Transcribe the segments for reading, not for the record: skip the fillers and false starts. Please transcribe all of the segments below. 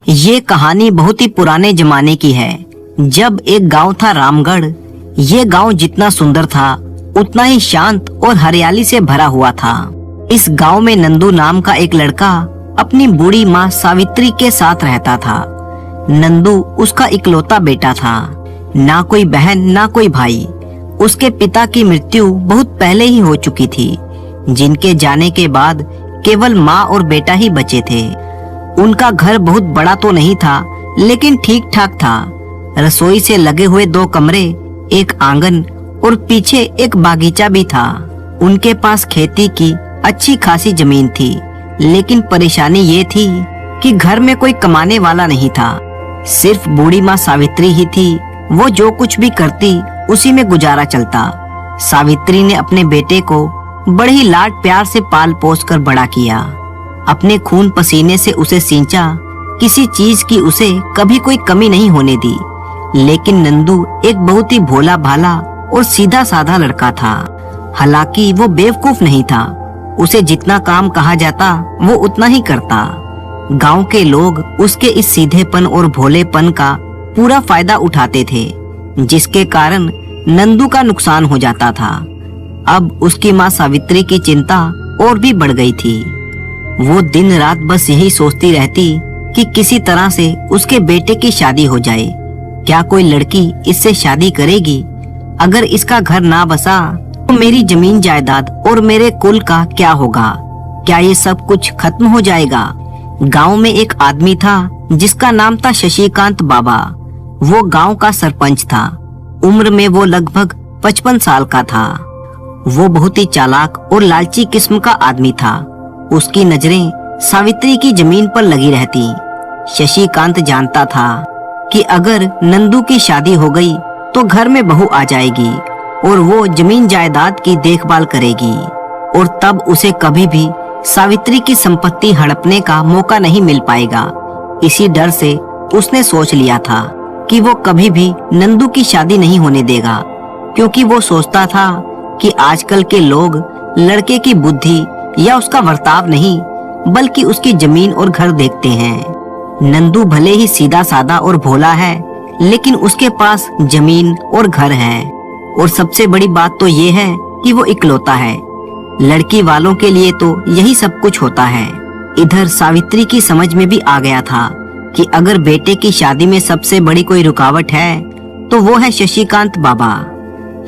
ये कहानी बहुत ही पुराने जमाने की है। जब एक गांव था रामगढ़। ये गांव जितना सुंदर था उतना ही शांत और हरियाली से भरा हुआ था। इस गांव में नंदू नाम का एक लड़का अपनी बूढ़ी माँ सावित्री के साथ रहता था। नंदू उसका इकलौता बेटा था, ना कोई बहन ना कोई भाई। उसके पिता की मृत्यु बहुत पहले ही हो चुकी थी, जिनके जाने के बाद केवल माँ और बेटा ही बचे थे। उनका घर बहुत बड़ा तो नहीं था, लेकिन ठीक ठाक था। रसोई से लगे हुए 2 कमरे, एक आंगन और पीछे एक बागीचा भी था। उनके पास खेती की अच्छी खासी जमीन थी, लेकिन परेशानी ये थी कि घर में कोई कमाने वाला नहीं था। सिर्फ बूढ़ी माँ सावित्री ही थी। वो जो कुछ भी करती उसी में गुजारा चलता। सावित्री ने अपने बेटे को बड़े ही लाड प्यार से पाल पोस कर बड़ा किया। अपने खून पसीने से उसे सींचा। किसी चीज की उसे कभी कोई कमी नहीं होने दी। लेकिन नंदू एक बहुत ही भोला भाला और सीधा साधा लड़का था। हालांकि वो बेवकूफ नहीं था। उसे जितना काम कहा जाता वो उतना ही करता। गांव के लोग उसके इस सीधेपन और भोलेपन का पूरा फायदा उठाते थे, जिसके कारण नंदू का नुकसान हो जाता था। अब उसकी माँ सावित्री की चिंता और भी बढ़ गई थी। वो दिन रात बस यही सोचती रहती कि किसी तरह से उसके बेटे की शादी हो जाए। क्या कोई लड़की इससे शादी करेगी? अगर इसका घर ना बसा तो मेरी जमीन जायदाद और मेरे कुल का क्या होगा? क्या ये सब कुछ खत्म हो जाएगा? गांव में एक आदमी था जिसका नाम था शशिकांत बाबा। वो गांव का सरपंच था। उम्र में वो लगभग 55 साल का था। वो बहुत ही चालाक और लालची किस्म का आदमी था। उसकी नजरें सावित्री की जमीन पर लगी रहती। शशिकांत जानता था कि अगर नंदू की शादी हो गई तो घर में बहू आ जाएगी और वो जमीन जायदाद की देखभाल करेगी, और तब उसे कभी भी सावित्री की संपत्ति हड़पने का मौका नहीं मिल पाएगा। इसी डर से उसने सोच लिया था कि वो कभी भी नंदू की शादी नहीं होने देगा, क्योंकि वो सोचता था कि आजकल के लोग लड़के की बुद्धि या उसका बर्ताव नहीं, बल्कि उसकी जमीन और घर देखते हैं। नंदू भले ही सीधा साधा और भोला है, लेकिन उसके पास जमीन और घर है। और सबसे बड़ी बात तो ये है कि वो इकलौता है। लड़की वालों के लिए तो यही सब कुछ होता है। इधर सावित्री की समझ में भी आ गया था कि अगर बेटे की शादी में सबसे बड़ी कोई रुकावट है तो वो है शशिकांत बाबा।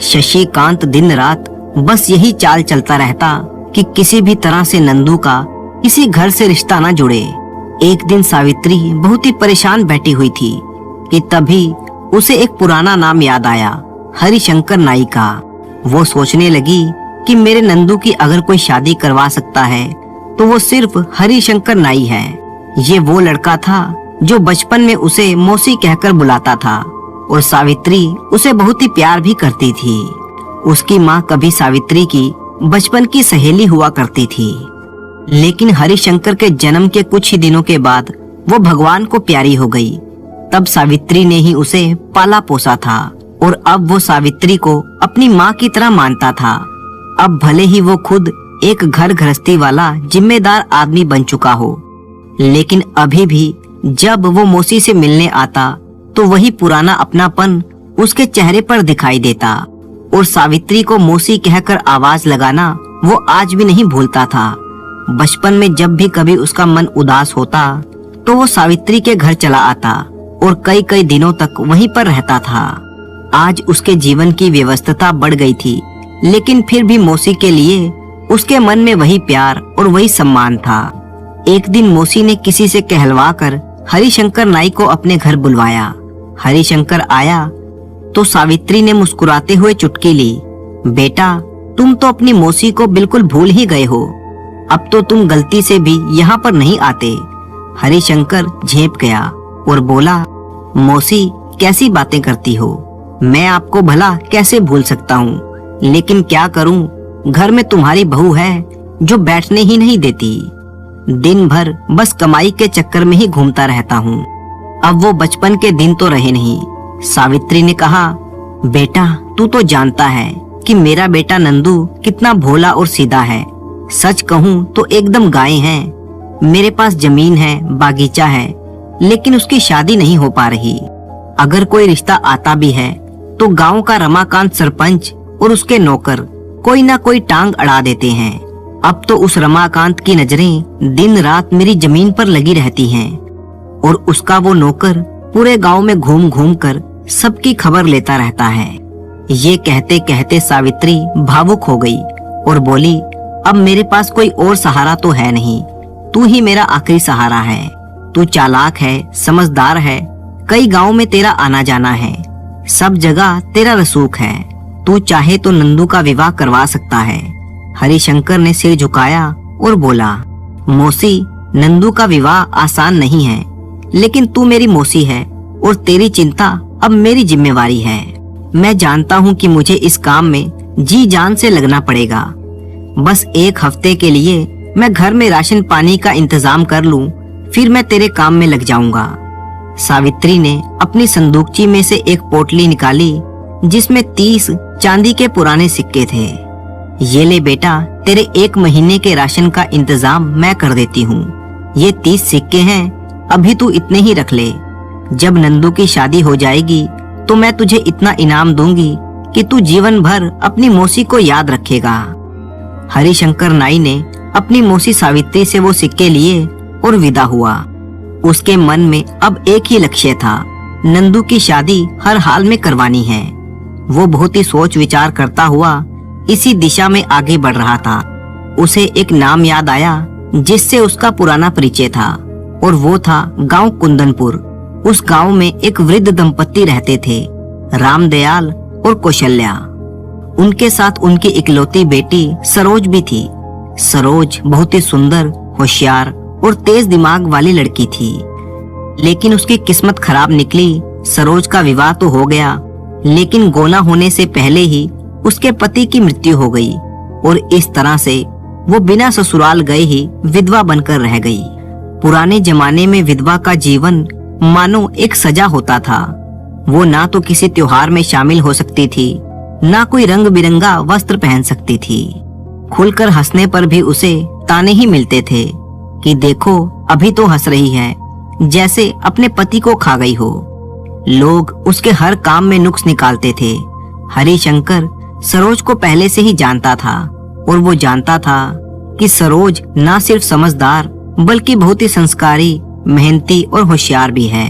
शशिकांत दिन रात बस यही चाल चलता रहता कि किसी भी तरह से नंदू का किसी घर से रिश्ता ना जुड़े। एक दिन सावित्री बहुत ही परेशान बैठी हुई थी कि तभी उसे एक पुराना नाम याद आया, हरिशंकर नाई का। वो सोचने लगी कि मेरे नंदू की अगर कोई शादी करवा सकता है तो वो सिर्फ हरिशंकर नाई है। ये वो लड़का था जो बचपन में उसे मौसी कहकर बुलाता था, और सावित्री उसे बहुत ही प्यार भी करती थी। उसकी माँ कभी सावित्री की बचपन की सहेली हुआ करती थी। लेकिन हरिशंकर के जन्म के कुछ ही दिनों के बाद वो भगवान को प्यारी हो गई। तब सावित्री ने ही उसे पाला पोसा था, और अब वो सावित्री को अपनी माँ की तरह मानता था। अब भले ही वो खुद एक घर गृहस्थी वाला जिम्मेदार आदमी बन चुका हो, लेकिन अभी भी जब वो मौसी से मिलने आता तो वही पुराना अपनापन उसके चेहरे पर दिखाई देता। और सावित्री को मौसी कहकर आवाज लगाना वो आज भी नहीं भूलता था। बचपन में जब भी कभी उसका मन उदास होता तो वो सावित्री के घर चला आता और कई कई दिनों तक वहीं पर रहता था। आज उसके जीवन की व्यस्तता बढ़ गई थी, लेकिन फिर भी मौसी के लिए उसके मन में वही प्यार और वही सम्मान था। एक दिन मौसी ने किसी से कहलवा कर हरिशंकर नाई को अपने घर बुलवाया। हरिशंकर आया तो सावित्री ने मुस्कुराते हुए चुटकी ली। बेटा, तुम तो अपनी मौसी को बिल्कुल भूल ही गए हो। अब तो तुम गलती से भी यहाँ पर नहीं आते। हरिशंकर झेप गया और बोला, मौसी कैसी बातें करती हो? मैं आपको भला कैसे भूल सकता हूँ, लेकिन क्या करूँ, घर में तुम्हारी बहू है जो बैठने ही नहीं देती। दिन भर बस कमाई के चक्कर में ही घूमता रहता हूँ। अब वो बचपन के दिन तो रहे नहीं। सावित्री ने कहा, बेटा तू तो जानता है कि मेरा बेटा नंदू कितना भोला और सीधा है। सच कहूँ तो एकदम गाय है। मेरे पास जमीन है, बागीचा है, लेकिन उसकी शादी नहीं हो पा रही। अगर कोई रिश्ता आता भी है तो गांव का रमाकांत सरपंच और उसके नौकर कोई ना कोई टांग अड़ा देते हैं। अब तो उस रमाकांत की नजरें दिन रात मेरी जमीन पर लगी रहती हैं और उसका वो नौकर पूरे गांव में घूम घूम कर सबकी खबर लेता रहता है। ये कहते कहते सावित्री भावुक हो गई और बोली, अब मेरे पास कोई और सहारा तो है नहीं, तू ही मेरा आखिरी सहारा है। तू चालाक है, समझदार है, कई गांव में तेरा आना जाना है, सब जगह तेरा रसूख है, तू चाहे तो नंदू का विवाह करवा सकता है। हरिशंकर ने सिर झुकाया और बोला, मौसी, नंदू का विवाह आसान नहीं है, लेकिन तू मेरी मौसी है और तेरी चिंता अब मेरी जिम्मेवारी है। मैं जानता हूँ कि मुझे इस काम में जी जान से लगना पड़ेगा। बस एक हफ्ते के लिए मैं घर में राशन पानी का इंतजाम कर लूँ, फिर मैं तेरे काम में लग जाऊंगा। सावित्री ने अपनी संदूकची में से एक पोटली निकाली जिसमें 30 चांदी के पुराने सिक्के थे। ये ले बेटा, तेरे 1 महीने के राशन का इंतजाम मैं कर देती हूँ। ये 30 सिक्के हैं, अभी तू इतने ही रख ले। जब नंदू की शादी हो जाएगी तो मैं तुझे इतना इनाम दूंगी कि तू जीवन भर अपनी मौसी को याद रखेगा। हरिशंकर नाई ने अपनी मौसी सावित्री से वो सिक्के लिए और विदा हुआ। उसके मन में अब एक ही लक्ष्य था, नंदू की शादी हर हाल में करवानी है। वो बहुत ही सोच विचार करता हुआ इसी दिशा में आगे बढ़ रहा था। उसे एक नाम याद आया जिससे उसका पुराना परिचय था और वो था गांव कुंदनपुर। उस गांव में एक वृद्ध दंपत्ति रहते थे, रामदयाल और कौशल्या। उनके साथ उनकी इकलौती बेटी सरोज भी थी। सरोज बहुत ही सुंदर, होशियार और तेज दिमाग वाली लड़की थी, लेकिन उसकी किस्मत खराब निकली। सरोज का विवाह तो हो गया, लेकिन गोना होने से पहले ही उसके पति की मृत्यु हो गई और इस तरह से वो बिना ससुराल गए ही विधवा बनकर रह गई। पुराने जमाने में विधवा का जीवन मानो एक सजा होता था। वो ना तो किसी त्योहार में शामिल हो सकती थी, ना कोई रंग बिरंगा वस्त्र पहन सकती थी। खुलकर हंसने पर भी उसे ताने ही मिलते थे कि देखो अभी तो हंस रही है, जैसे अपने पति को खा गई हो। लोग उसके हर काम में नुक्स निकालते थे। हरिशंकर सरोज को पहले से ही जानता था और वो जानता था कि सरोज ना सिर्फ समझदार बल्कि बहुत ही संस्कारी, मेहनती और होशियार भी है।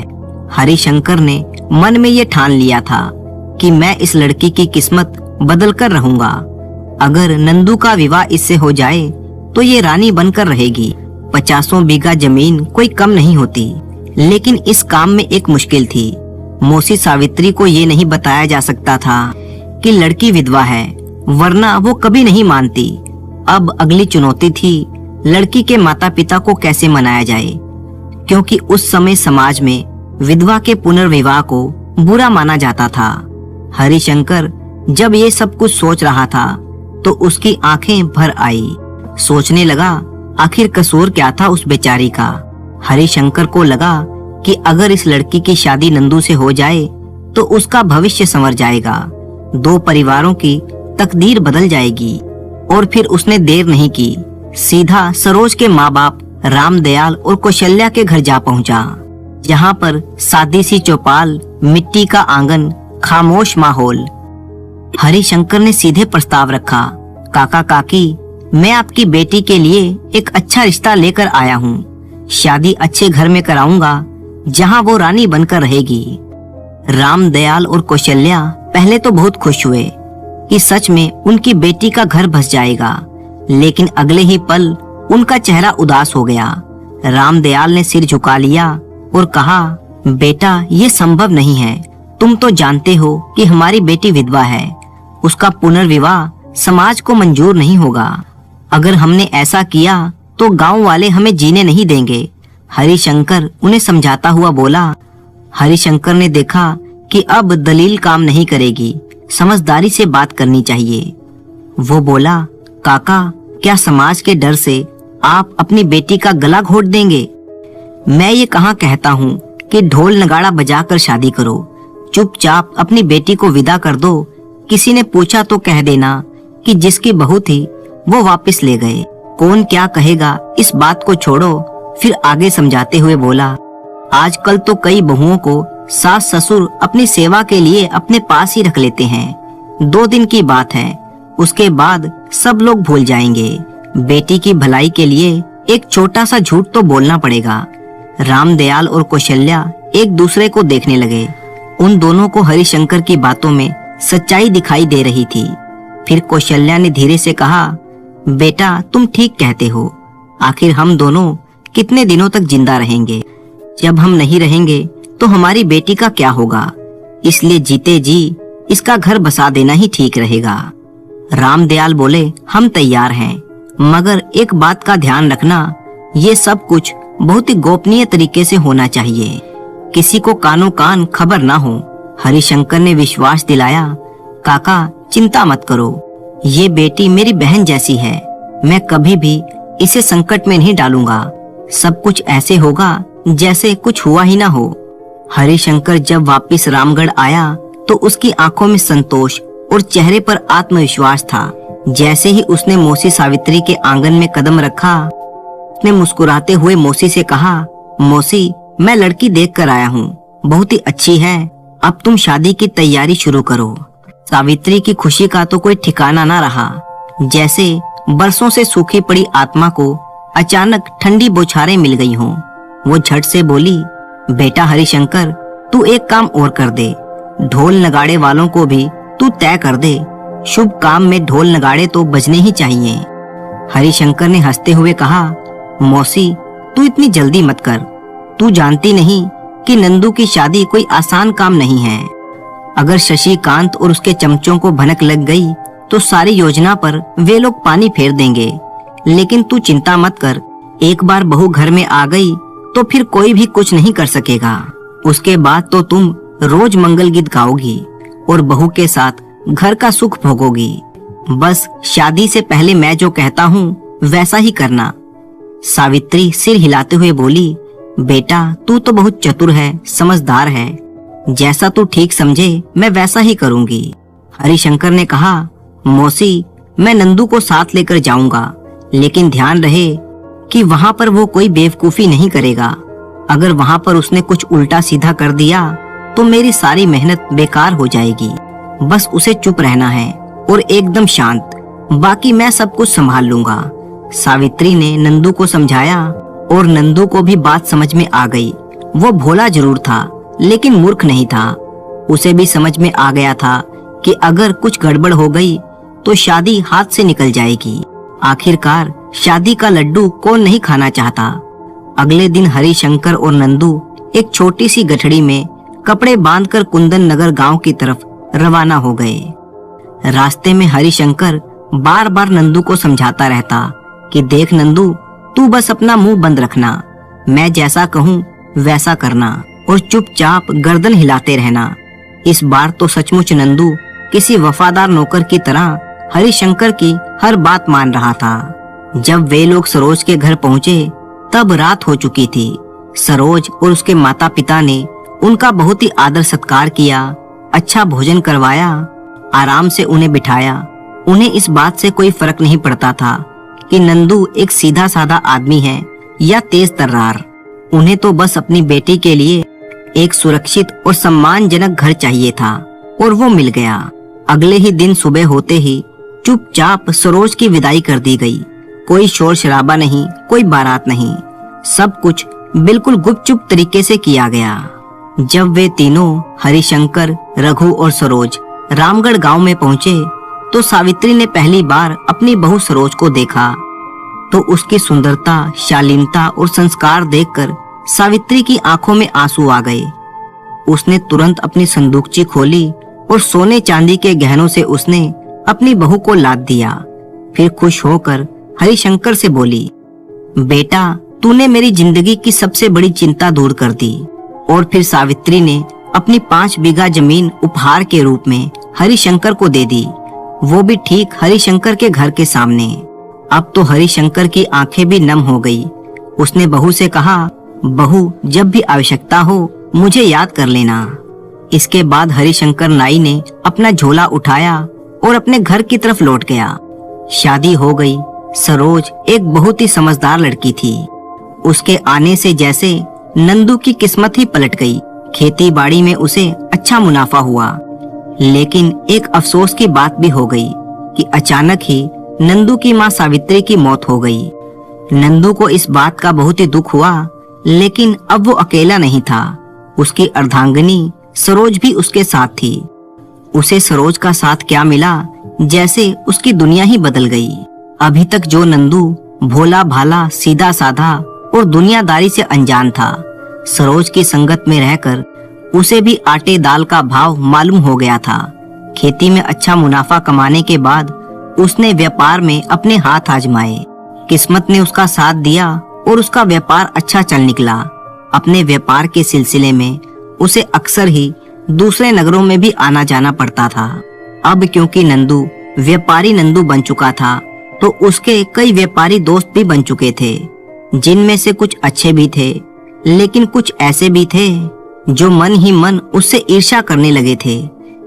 हरिशंकर ने मन में ये ठान लिया था कि मैं इस लड़की की किस्मत बदल कर रहूंगा। अगर नंदू का विवाह इससे हो जाए तो ये रानी बनकर रहेगी। 50 बीघा जमीन कोई कम नहीं होती, लेकिन इस काम में एक मुश्किल थी। मौसी सावित्री को ये नहीं बताया जा सकता था कि लड़की विधवा है, वरना वो कभी नहीं मानती। अब अगली चुनौती थी लड़की के माता पिता को कैसे मनाया जाए, क्योंकि उस समय समाज में विधवा के पुनर्विवाह को बुरा माना जाता था। हरिशंकर जब ये सब कुछ सोच रहा था तो उसकी आंखें भर आई। सोचने लगा आखिर कसूर क्या था उस बेचारी का। हरिशंकर को लगा कि अगर इस लड़की की शादी नंदू से हो जाए तो उसका भविष्य संवर जाएगा, 2 परिवारों की तकदीर बदल जाएगी। और फिर उसने देर नहीं की, सीधा सरोज के माँ बाप रामदयाल और कौशल्या के घर जा पहुंचा, जहाँ पर सादी सी चौपाल, मिट्टी का आंगन, खामोश माहौल। हरिशंकर ने सीधे प्रस्ताव रखा, काका काकी, मैं आपकी बेटी के लिए एक अच्छा रिश्ता लेकर आया हूँ। शादी अच्छे घर में कराऊंगा जहाँ वो रानी बनकर रहेगी। रामदयाल और कौशल्या पहले तो बहुत खुश हुए कि सच में उनकी बेटी का घर बस जाएगा, लेकिन अगले ही पल उनका चेहरा उदास हो गया। रामदयाल ने सिर झुका लिया और कहा, बेटा ये संभव नहीं है। तुम तो जानते हो कि हमारी बेटी विधवा है, उसका पुनर्विवाह समाज को मंजूर नहीं होगा। अगर हमने ऐसा किया तो गांव वाले हमें जीने नहीं देंगे। हरिशंकर उन्हें समझाता हुआ बोला। हरिशंकर ने देखा कि अब दलील काम नहीं करेगी, समझदारी से बात करनी चाहिए। वो बोला, काका, क्या समाज के डर से आप अपनी बेटी का गला घोट देंगे? मैं ये कहाँ कहता हूँ कि ढोल नगाड़ा बजाकर शादी करो। चुपचाप अपनी बेटी को विदा कर दो। किसी ने पूछा तो कह देना कि जिसकी बहू थी वो वापस ले गए। कौन क्या कहेगा, इस बात को छोड़ो। फिर आगे समझाते हुए बोला, आजकल तो कई बहुओं को सास ससुर अपनी सेवा के लिए अपने पास ही रख लेते हैं। 2 दिन की बात है, उसके बाद सब लोग भूल जाएंगे। बेटी की भलाई के लिए एक छोटा सा झूठ तो बोलना पड़ेगा। रामदयाल और कौशल्या एक दूसरे को देखने लगे। उन दोनों को हरिशंकर की बातों में सच्चाई दिखाई दे रही थी। फिर कौशल्या ने धीरे से कहा, बेटा तुम ठीक कहते हो। आखिर हम दोनों कितने दिनों तक जिंदा रहेंगे? जब हम नहीं रहेंगे तो हमारी बेटी का क्या होगा? इसलिए जीते जी इसका घर बसा देना ही ठीक रहेगा। रामदयाल बोले, हम तैयार हैं, मगर एक बात का ध्यान रखना, ये सब कुछ बहुत ही गोपनीय तरीके से होना चाहिए। किसी को कानो कान खबर ना हो। हरिशंकर ने विश्वास दिलाया, काका चिंता मत करो, ये बेटी मेरी बहन जैसी है, मैं कभी भी इसे संकट में नहीं डालूंगा। सब कुछ ऐसे होगा जैसे कुछ हुआ ही ना हो। हरिशंकर जब वापस रामगढ़ आया तो उसकी आंखों में संतोष और चेहरे पर आत्मविश्वास था। जैसे ही उसने मौसी सावित्री के आंगन में कदम रखा, उसने मुस्कुराते हुए मौसी से कहा, मौसी मैं लड़की देख कर आया हूँ, बहुत ही अच्छी है, अब तुम शादी की तैयारी शुरू करो। सावित्री की खुशी का तो कोई ठिकाना ना रहा। जैसे बरसों से सूखी पड़ी आत्मा को अचानक ठंडी बौछारें मिल गई हों। वो झट से बोली, बेटा हरिशंकर तू एक काम और कर दे, ढोल नगाड़े वालों को भी तू तय कर दे। शुभ काम में ढोल नगाड़े तो बजने ही चाहिए। हरिशंकर ने हंसते हुए कहा, मौसी तू इतनी जल्दी मत कर, तू जानती नहीं कि नंदू की शादी कोई आसान काम नहीं है। अगर शशिकांत और उसके चमचों को भनक लग गई तो सारी योजना पर वे लोग पानी फेर देंगे। लेकिन तू चिंता मत कर, एक बार बहू घर में आ गई तो फिर कोई भी कुछ नहीं कर सकेगा। उसके बाद तो तुम रोज मंगल गीत गाओगी और बहू के साथ घर का सुख भोगोगी। बस शादी से पहले मैं जो कहता हूँ वैसा ही करना। सावित्री सिर हिलाते हुए बोली, बेटा तू तो बहुत चतुर है, समझदार है, जैसा तू ठीक समझे मैं वैसा ही करूंगी। हरिशंकर ने कहा, मौसी मैं नंदू को साथ लेकर जाऊंगा, लेकिन ध्यान रहे कि वहाँ पर वो कोई बेवकूफी नहीं करेगा। अगर वहाँ पर उसने कुछ उल्टा सीधा कर दिया तो मेरी सारी मेहनत बेकार हो जाएगी। बस उसे चुप रहना है और एकदम शांत, बाकी मैं सब कुछ संभाल लूंगा। सावित्री ने नंदू को समझाया और नंदू को भी बात समझ में आ गई। वो भोला जरूर था लेकिन मूर्ख नहीं था। उसे भी समझ में आ गया था कि अगर कुछ गड़बड़ हो गई तो शादी हाथ से निकल जाएगी। आखिरकार शादी का लड्डू कौन नहीं खाना चाहता। अगले दिन हरिशंकर और नंदू एक छोटी सी गठड़ी में कपड़े बांधकर कुंदन नगर गांव की तरफ रवाना हो गए। रास्ते में हरिशंकर बार बार नंदू को समझाता रहता कि देख नंदू, तू बस अपना मुंह बंद रखना, मैं जैसा कहूँ वैसा करना और चुपचाप गर्दन हिलाते रहना। इस बार तो सचमुच नंदू किसी वफादार नौकर की तरह हरिशंकर की हर बात मान रहा था। जब वे लोग सरोज के घर पहुँचे तब रात हो चुकी थी। सरोज और उसके माता पिता ने उनका बहुत ही आदर सत्कार किया, अच्छा भोजन करवाया, आराम से उन्हें बिठाया। उन्हें इस बात से कोई फर्क नहीं पड़ता था कि नंदू एक सीधा साधा आदमी है या तेज तर्रार। उन्हें तो बस अपनी बेटी के लिए एक सुरक्षित और सम्मानजनक घर चाहिए था और वो मिल गया। अगले ही दिन सुबह होते ही चुपचाप सरोज की विदाई कर दी गई। कोई शोर शराबा नहीं, कोई बारात नहीं, सब कुछ बिल्कुल गुपचुप तरीके से किया गया। जब वे तीनों हरिशंकर, रघु और सरोज रामगढ़ गांव में पहुंचे तो सावित्री ने पहली बार अपनी बहू सरोज को देखा तो उसकी सुंदरता, शालीनता और संस्कार देखकर सावित्री की आंखों में आंसू आ गए। उसने तुरंत अपनी संदूकची खोली और सोने चांदी के गहनों से उसने अपनी बहू को लाद दिया। फिर खुश होकर हरिशंकर से बोली, बेटा तूने मेरी जिंदगी की सबसे बड़ी चिंता दूर कर दी। और फिर सावित्री ने अपनी 5 बीघा जमीन उपहार के रूप में हरिशंकर को दे दी, वो भी ठीक हरिशंकर के घर के सामने। अब तो हरिशंकर की आंखें भी नम हो गई। उसने बहू से कहा, बहू जब भी आवश्यकता हो मुझे याद कर लेना। इसके बाद हरिशंकर नाई ने अपना झोला उठाया और अपने घर की तरफ लौट गया। शादी हो गई। सरोज एक बहुत ही समझदार लड़की थी। उसके आने से जैसे नंदू की किस्मत ही पलट गई। खेती बाड़ी में उसे अच्छा मुनाफा हुआ, लेकिन एक अफसोस की बात भी हो गई कि अचानक ही नंदू की मां सावित्री की मौत हो गई। नंदू को इस बात का बहुत ही दुख हुआ, लेकिन अब वो अकेला नहीं था। उसकी अर्धांगिनी सरोज भी उसके साथ थी। उसे सरोज का साथ क्या मिला, जैसे उसकी दुनिया ही बदल गई। अभी तक जो नंदू भोला भाला, सीधा साधा और दुनियादारी से अनजान था, सरोज की संगत में रहकर उसे भी आटे दाल का भाव मालूम हो गया था। खेती में अच्छा मुनाफा कमाने के बाद उसने व्यापार में अपने हाथ आजमाए। किस्मत ने उसका साथ दिया और उसका व्यापार अच्छा चल निकला। अपने व्यापार के सिलसिले में उसे अक्सर ही दूसरे नगरों में भी आना जाना पड़ता था। अब क्योंकि नंदू व्यापारी नंदू बन चुका था, तो उसके कई व्यापारी दोस्त भी बन चुके थे, जिनमें से कुछ अच्छे भी थे, लेकिन कुछ ऐसे भी थे जो मन ही मन उससे ईर्ष्या करने लगे थे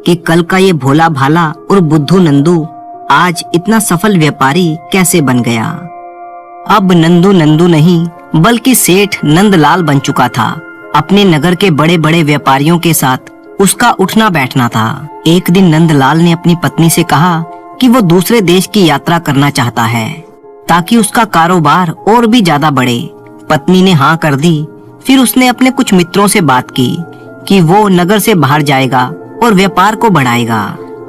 कि कल का ये भोला भाला और बुद्धू नंदू आज इतना सफल व्यापारी कैसे बन गया। अब नंदू नंदू नहीं, बल्कि सेठ नंदलाल बन चुका था। अपने नगर के बड़े बड़े व्यापारियों के साथ उसका उठना बैठना था। एक दिन नंदलाल ने अपनी पत्नी से कहा कि वो दूसरे देश की यात्रा करना चाहता है, ताकि उसका कारोबार और भी ज्यादा बढ़े। पत्नी ने हाँ कर दी। फिर उसने अपने कुछ मित्रों से बात की कि वो नगर से बाहर जाएगा और व्यापार को बढ़ाएगा।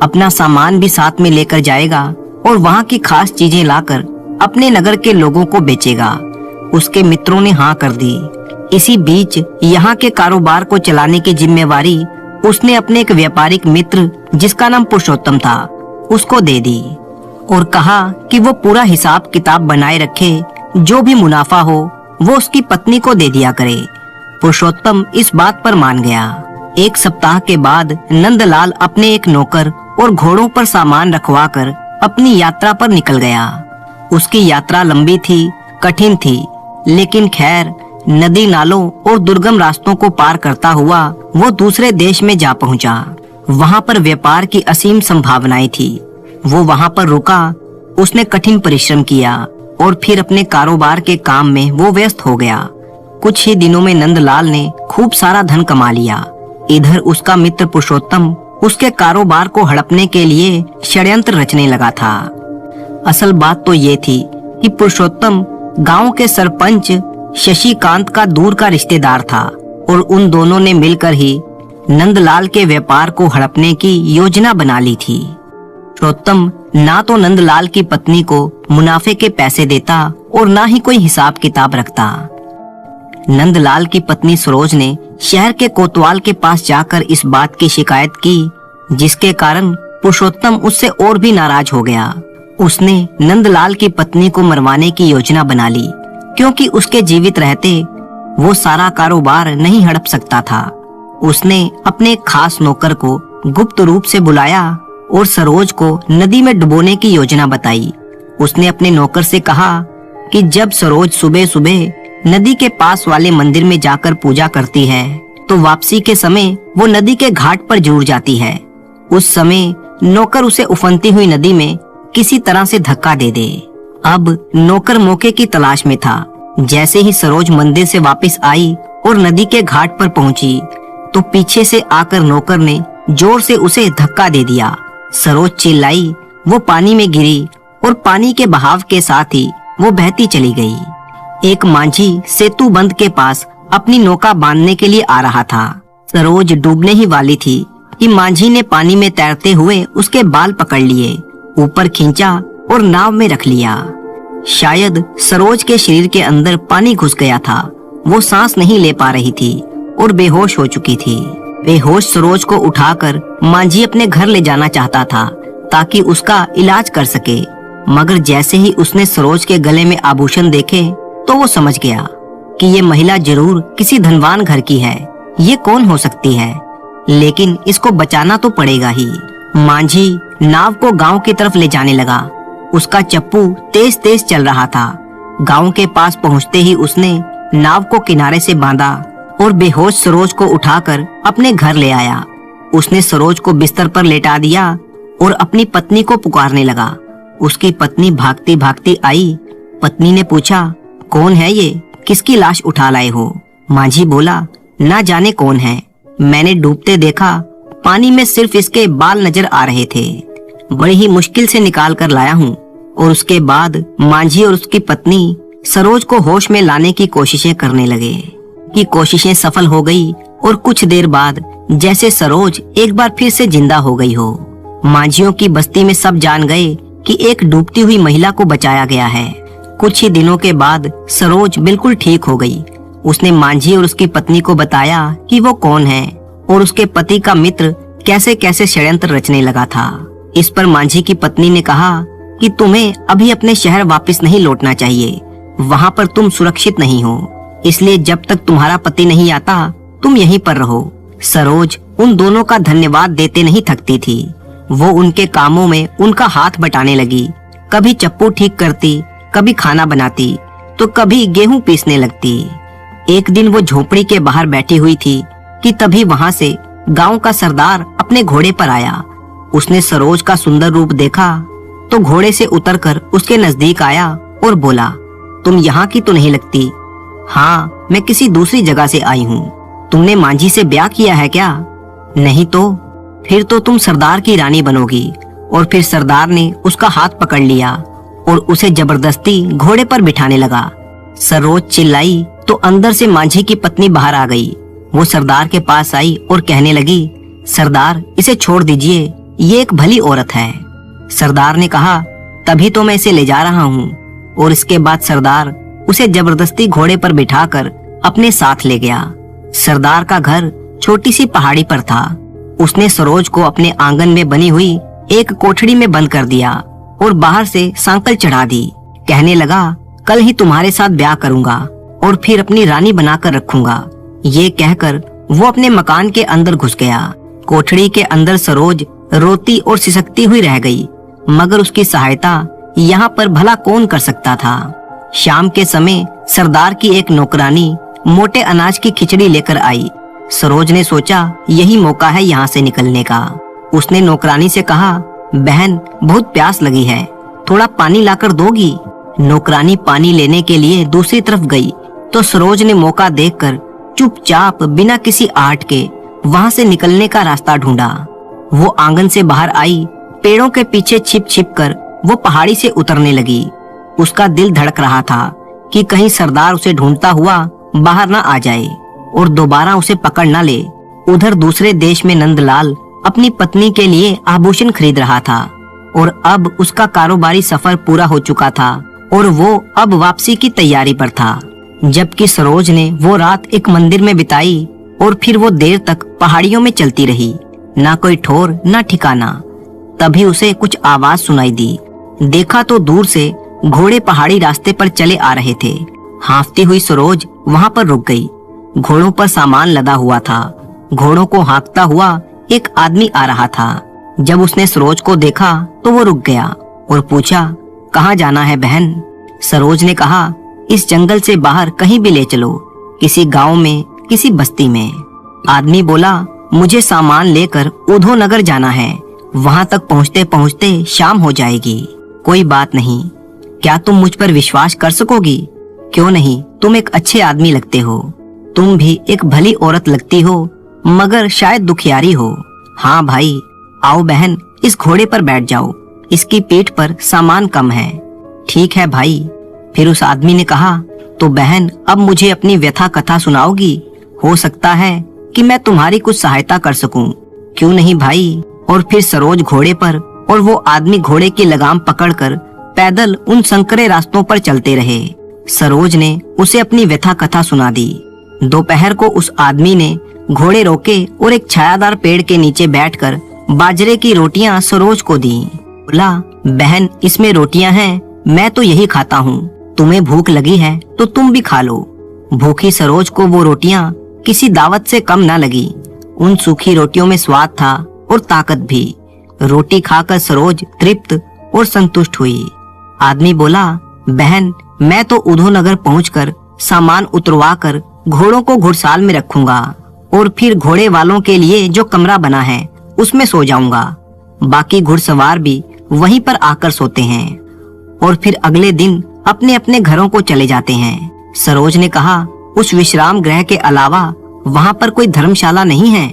अपना सामान भी साथ में लेकर जाएगा और वहाँ की खास चीजें लाकर अपने नगर के लोगों को बेचेगा। उसके मित्रों ने हाँ कर दी। इसी बीच यहाँ के कारोबार को चलाने की जिम्मेवारी उसने अपने एक व्यापारिक मित्र, जिसका नाम पुरुषोत्तम था, उसको दे दी और कहा कि वो पूरा हिसाब किताब बनाए रखे। जो भी मुनाफा हो वो उसकी पत्नी को दे दिया करे। पुरुषोत्तम इस बात पर मान गया। एक सप्ताह के बाद नंदलाल अपने एक नौकर और घोड़ों पर सामान रखवाकर अपनी यात्रा पर निकल गया। उसकी यात्रा लंबी थी, कठिन थी, लेकिन खैर नदी नालों और दुर्गम रास्तों को पार करता हुआ वो दूसरे देश में जा पहुंचा। वहां पर व्यापार की असीम संभावनाएं थी। वो वहां पर रुका, उसने कठिन परिश्रम किया और फिर अपने कारोबार के काम में वो व्यस्त हो गया। कुछ ही दिनों में नंदलाल ने खूब सारा धन कमा लिया। इधर उसका मित्र पुरुषोत्तम उसके कारोबार को हड़पने के लिए षड्यंत्र रचने लगा था। असल बात तो ये थी कि पुरुषोत्तम गांव के सरपंच शशिकांत का दूर का रिश्तेदार था और उन दोनों ने मिलकर ही नंदलाल के व्यापार को हड़पने की योजना बना ली थी। पुरुषोत्तम ना तो नंदलाल की पत्नी को मुनाफे के पैसे देता और ना ही कोई हिसाब किताब रखता। नंदलाल की पत्नी सरोज ने शहर के कोतवाल के पास जाकर इस बात की शिकायत की, जिसके कारण पुरुषोत्तम उससे और भी नाराज हो गया। उसने नंदलाल की पत्नी को मरवाने की योजना बना ली, क्योंकि उसके जीवित रहते वो सारा कारोबार नहीं हड़प सकता था। उसने अपने खास नौकर को गुप्त रूप से बुलाया और सरोज को नदी में डुबोने की योजना बताई। उसने अपने नौकर से कहा कि जब सरोज सुबह सुबह नदी के पास वाले मंदिर में जाकर पूजा करती है, तो वापसी के समय वो नदी के घाट पर जरूर जाती है। उस समय नौकर उसे उफनती हुई नदी में किसी तरह से धक्का दे दे। अब नौकर मौके की तलाश में था। जैसे ही सरोज मंदिर से वापस आई और नदी के घाट पर पहुंची, तो पीछे से आकर नौकर ने जोर से उसे धक्का दे दिया। सरोज चिल्लाई, वो पानी में गिरी और पानी के बहाव के साथ ही वो बहती चली गई। एक मांझी सेतु बंद के पास अपनी नौका बांधने के लिए आ रहा था। सरोज डूबने ही वाली थी कि मांझी ने पानी में तैरते हुए उसके बाल पकड़ लिए, ऊपर खींचा और नाव में रख लिया। शायद सरोज के शरीर के अंदर पानी घुस गया था। वो सांस नहीं ले पा रही थी और बेहोश हो चुकी थी। बेहोश सरोज को उठाकर मांझी अपने घर ले जाना चाहता था, ताकि उसका इलाज कर सके। मगर जैसे ही उसने सरोज के गले में आभूषण देखे, तो वो समझ गया कि ये महिला जरूर किसी धनवान घर की है। ये कौन हो सकती है, लेकिन इसको बचाना तो पड़ेगा ही। मांझी नाव को गांव की तरफ ले जाने लगा। उसका चप्पू तेज तेज चल रहा था। गांव के पास पहुंचते ही उसने नाव को किनारे से बांधा और बेहोश सरोज को उठाकर अपने घर ले आया। उसने सरोज को बिस्तर पर लेटा दिया और अपनी पत्नी को पुकारने लगा। उसकी पत्नी भागती भागती आई। पत्नी ने पूछा, कौन है ये, किसकी लाश उठा लाए हो? मांझी बोला, ना जाने कौन है, मैंने डूबते देखा, पानी में सिर्फ इसके बाल नजर आ रहे थे, बड़ी ही मुश्किल से निकाल कर लाया हूँ। और उसके बाद मांझी और उसकी पत्नी सरोज को होश में लाने की कोशिशें करने लगे। कि कोशिशें सफल हो गई और कुछ देर बाद जैसे सरोज एक बार फिर से जिंदा हो गई हो। मांझियों की बस्ती में सब जान गए कि एक डूबती हुई महिला को बचाया गया है। कुछ ही दिनों के बाद सरोज बिल्कुल ठीक हो गई। उसने मांझी और उसकी पत्नी को बताया कि वो कौन है और उसके पति का मित्र कैसे कैसे षड्यंत्र रचने लगा था। इस पर मांझी की पत्नी ने कहा कि तुम्हें अभी अपने शहर वापस नहीं लौटना चाहिए, वहाँ पर तुम सुरक्षित नहीं हो, इसलिए जब तक तुम्हारा पति नहीं आता तुम यहीं पर रहो। सरोज उन दोनों का धन्यवाद देते नहीं थकती थी। वो उनके कामों में उनका हाथ बटाने लगी। कभी चप्पू ठीक करती, कभी खाना बनाती, तो कभी गेहूं पीसने लगती। एक दिन वो झोपड़ी के बाहर बैठी हुई थी कि तभी वहाँ से गांव का सरदार अपने घोड़े पर आया। उसने सरोज का सुंदर रूप देखा तो घोड़े से उतरकर उसके नजदीक आया और बोला, तुम यहाँ की तो नहीं लगती। हाँ, मैं किसी दूसरी जगह से आई हूँ। तुमने मांझी से ब्याह किया है क्या? नहीं तो? फिर तो तुम सरदार की रानी बनोगी। और फिर सरदार ने उसका हाथ पकड़ लिया और उसे जबरदस्ती घोड़े पर बिठाने लगा। सरोज चिल्लाई तो अंदर से मांझी की पत्नी बाहर आ गई। वो सरदार के पास आई और कहने लगी, सरदार इसे छोड़ दीजिए, ये एक भली औरत है। सरदार ने कहा, तभी तो मैं इसे ले जा रहा हूँ। और इसके बाद सरदार उसे जबरदस्ती घोड़े पर बिठाकर अपने साथ ले गया। सरदार का घर छोटी सी पहाड़ी पर था। उसने सरोज को अपने आंगन में बनी हुई एक कोठड़ी में बंद कर दिया और बाहर से सांकल चढ़ा दी। कहने लगा, कल ही तुम्हारे साथ ब्याह करूंगा और फिर अपनी रानी बनाकर रखूंगा। ये कहकर वो अपने मकान के अंदर घुस गया। कोठड़ी के अंदर सरोज रोती और सिसकती हुई रह गई, मगर उसकी सहायता यहाँ पर भला कौन कर सकता था। शाम के समय सरदार की एक नौकरानी मोटे अनाज की खिचड़ी लेकर आई। सरोज ने सोचा यही मौका है यहाँ से निकलने का। उसने नौकरानी से कहा, बहन बहुत प्यास लगी है, थोड़ा पानी लाकर दोगी? नौकरानी पानी लेने के लिए दूसरी तरफ गई तो सरोज ने मौका देखकर चुपचाप बिना किसी आहट के वहाँ से निकलने का रास्ता ढूंढा। वो आंगन से बाहर आई, पेड़ों के पीछे छिप छिप कर वो पहाड़ी से उतरने लगी। उसका दिल धड़क रहा था कि कहीं सरदार उसे ढूंढता हुआ बाहर ना आ जाए और दोबारा उसे पकड़ ना ले। उधर दूसरे देश में नंदलाल अपनी पत्नी के लिए आभूषण खरीद रहा था और अब उसका कारोबारी सफर पूरा हो चुका था और वो अब वापसी की तैयारी पर था। जबकि सरोज ने वो रात एक मंदिर में बिताई और फिर वो देर तक पहाड़ियों में चलती रही, ना कोई ठोर ना ठिकाना। तभी उसे कुछ आवाज सुनाई दी। देखा तो दूर से घोड़े पहाड़ी रास्ते पर चले आ रहे थे। हांफती हुई सरोज वहां पर रुक गई। घोड़ों पर सामान लदा हुआ था। घोड़ों को हाँकता हुआ एक आदमी आ रहा था। जब उसने सरोज को देखा तो वो रुक गया और पूछा, कहाँ जाना है बहन? सरोज ने कहा, इस जंगल से बाहर कहीं भी ले चलो, किसी गांव में, किसी बस्ती में। आदमी बोला, मुझे सामान लेकर उधो नगर जाना है, वहां तक पहुंचते पहुंचते शाम हो जाएगी। कोई बात नहीं, क्या तुम मुझ पर विश्वास कर सकोगी? क्यों नहीं, तुम एक अच्छे आदमी लगते हो। तुम भी एक भली औरत लगती हो, मगर शायद दुखियारी हो। हाँ भाई, आओ बहन, इस घोड़े पर बैठ जाओ, इसकी पीठ पर सामान कम है। ठीक है भाई। फिर उस आदमी ने कहा, तो बहन अब मुझे अपनी व्यथा कथा सुनाओगी? हो सकता है कि मैं तुम्हारी कुछ सहायता कर सकूं। क्यों नहीं भाई। और फिर सरोज घोड़े पर और वो आदमी घोड़े की लगाम पकड़कर पैदल उन संकरे रास्तों पर चलते रहे। सरोज ने उसे अपनी व्यथा कथा सुना दी। दोपहर को उस आदमी ने घोड़े रोके और एक छायादार पेड़ के नीचे बैठकर बाजरे की रोटियां सरोज को दी। बोला, बहन इसमें रोटियां हैं, मैं तो यही खाता हूँ, तुम्हें भूख लगी है तो तुम भी खा लो। भूखी सरोज को वो रोटियां किसी दावत से कम न लगी। उन सूखी रोटियों में स्वाद था और ताकत भी। रोटी खाकर सरोज तृप्त और संतुष्ट हुई। आदमी बोला, बहन मैं तो उधो नगर पहुंचकर सामान उतरवा कर घोड़ों को घुड़साल में रखूंगा और फिर घोड़े वालों के लिए जो कमरा बना है उसमें सो जाऊंगा। बाकी घुड़सवार भी वहीं पर आकर सोते हैं और फिर अगले दिन अपने अपने घरों को चले जाते हैं। सरोज ने कहा, उस विश्राम गृह के अलावा वहाँ पर कोई धर्मशाला नहीं है?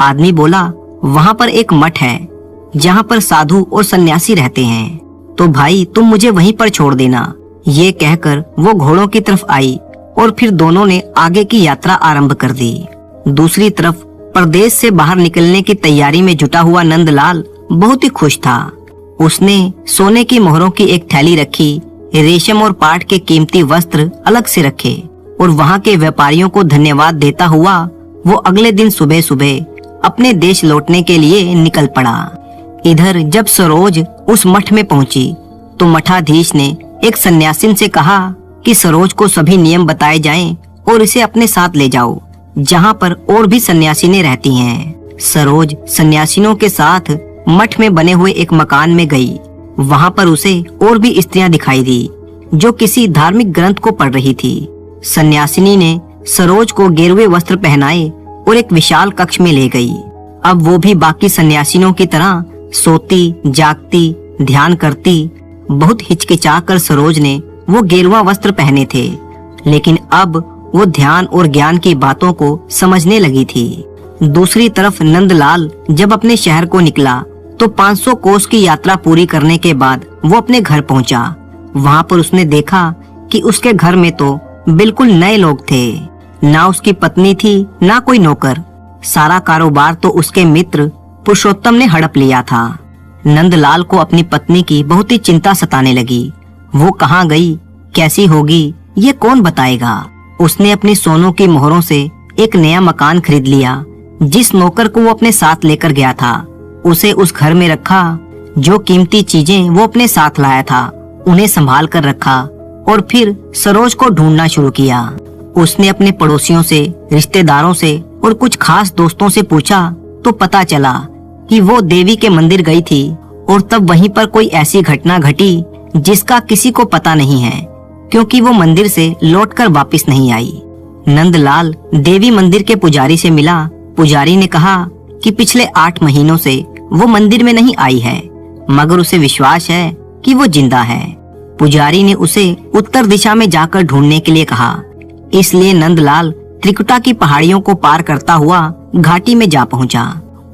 आदमी बोला, वहाँ पर एक मठ है जहाँ पर साधु और सन्यासी रहते हैं। तो भाई तुम मुझे वहीं पर छोड़ देना। ये कहकर वो घोड़ों की तरफ आई और फिर दोनों ने आगे की यात्रा आरंभ कर दी। दूसरी तरफ प्रदेश से बाहर निकलने की तैयारी में जुटा हुआ नंदलाल बहुत ही खुश था। उसने सोने की मोहरों की एक थैली रखी, रेशम और पाट के कीमती वस्त्र अलग से रखे और वहाँ के व्यापारियों को धन्यवाद देता हुआ वो अगले दिन सुबह सुबह अपने देश लौटने के लिए निकल पड़ा। इधर जब सरोज उस मठ में पहुंची तो मठाधीश ने एक सन्यासिन से कहा कि सरोज को सभी नियम बताए जाएं और इसे अपने साथ ले जाओ, जहाँ पर और भी सन्यासिनें रहती हैं। सरोज सन्यासिनों के साथ मठ में बने हुए एक मकान में गई। वहाँ पर उसे और भी स्त्रियां दिखाई दी जो किसी धार्मिक ग्रंथ को पढ़ रही थी। सन्यासिनी ने सरोज को गेरुए वस्त्र पहनाए और एक विशाल कक्ष में ले गई। अब वो भी बाकी सन्यासिनों की तरह सोती, जागती, ध्यान करती। बहुत हिचकिचाकर सरोज ने वो गेरुआ वस्त्र पहने थे, लेकिन अब वो ध्यान और ज्ञान की बातों को समझने लगी थी। दूसरी तरफ नंदलाल जब अपने शहर को निकला तो 500 कोस की यात्रा पूरी करने के बाद वो अपने घर पहुंचा। वहाँ पर उसने देखा कि उसके घर में तो बिल्कुल नए लोग थे। ना उसकी पत्नी थी, ना कोई नौकर। सारा कारोबार तो उसके मित्र पुरुषोत्तम ने हड़प लिया था। नंदलाल को अपनी पत्नी की बहुत ही चिंता सताने लगी। वो कहाँ गई, कैसी होगी, ये कौन बताएगा। उसने अपनी सोनों की मोहरों से एक नया मकान खरीद लिया। जिस नौकर को वो अपने साथ लेकर गया था उसे उस घर में रखा। जो कीमती चीजें वो अपने साथ लाया था उन्हें संभाल कर रखा और फिर सरोज को ढूंढना शुरू किया। उसने अपने पड़ोसियों से, रिश्तेदारों से और कुछ खास दोस्तों से पूछा तो पता चला कि वो देवी के मंदिर गई थी और तब वहीं पर कोई ऐसी घटना घटी जिसका किसी को पता नहीं है, क्योंकि वो मंदिर से लौटकर वापस नहीं आई। नंदलाल देवी मंदिर के पुजारी से मिला। पुजारी ने कहा कि पिछले 8 महीनों से वो मंदिर में नहीं आई है, मगर उसे विश्वास है कि वो जिंदा है। पुजारी ने उसे उत्तर दिशा में जाकर ढूंढने के लिए कहा। इसलिए नंदलाल त्रिकुटा की पहाड़ियों को पार करता हुआ घाटी में जा पहुंचा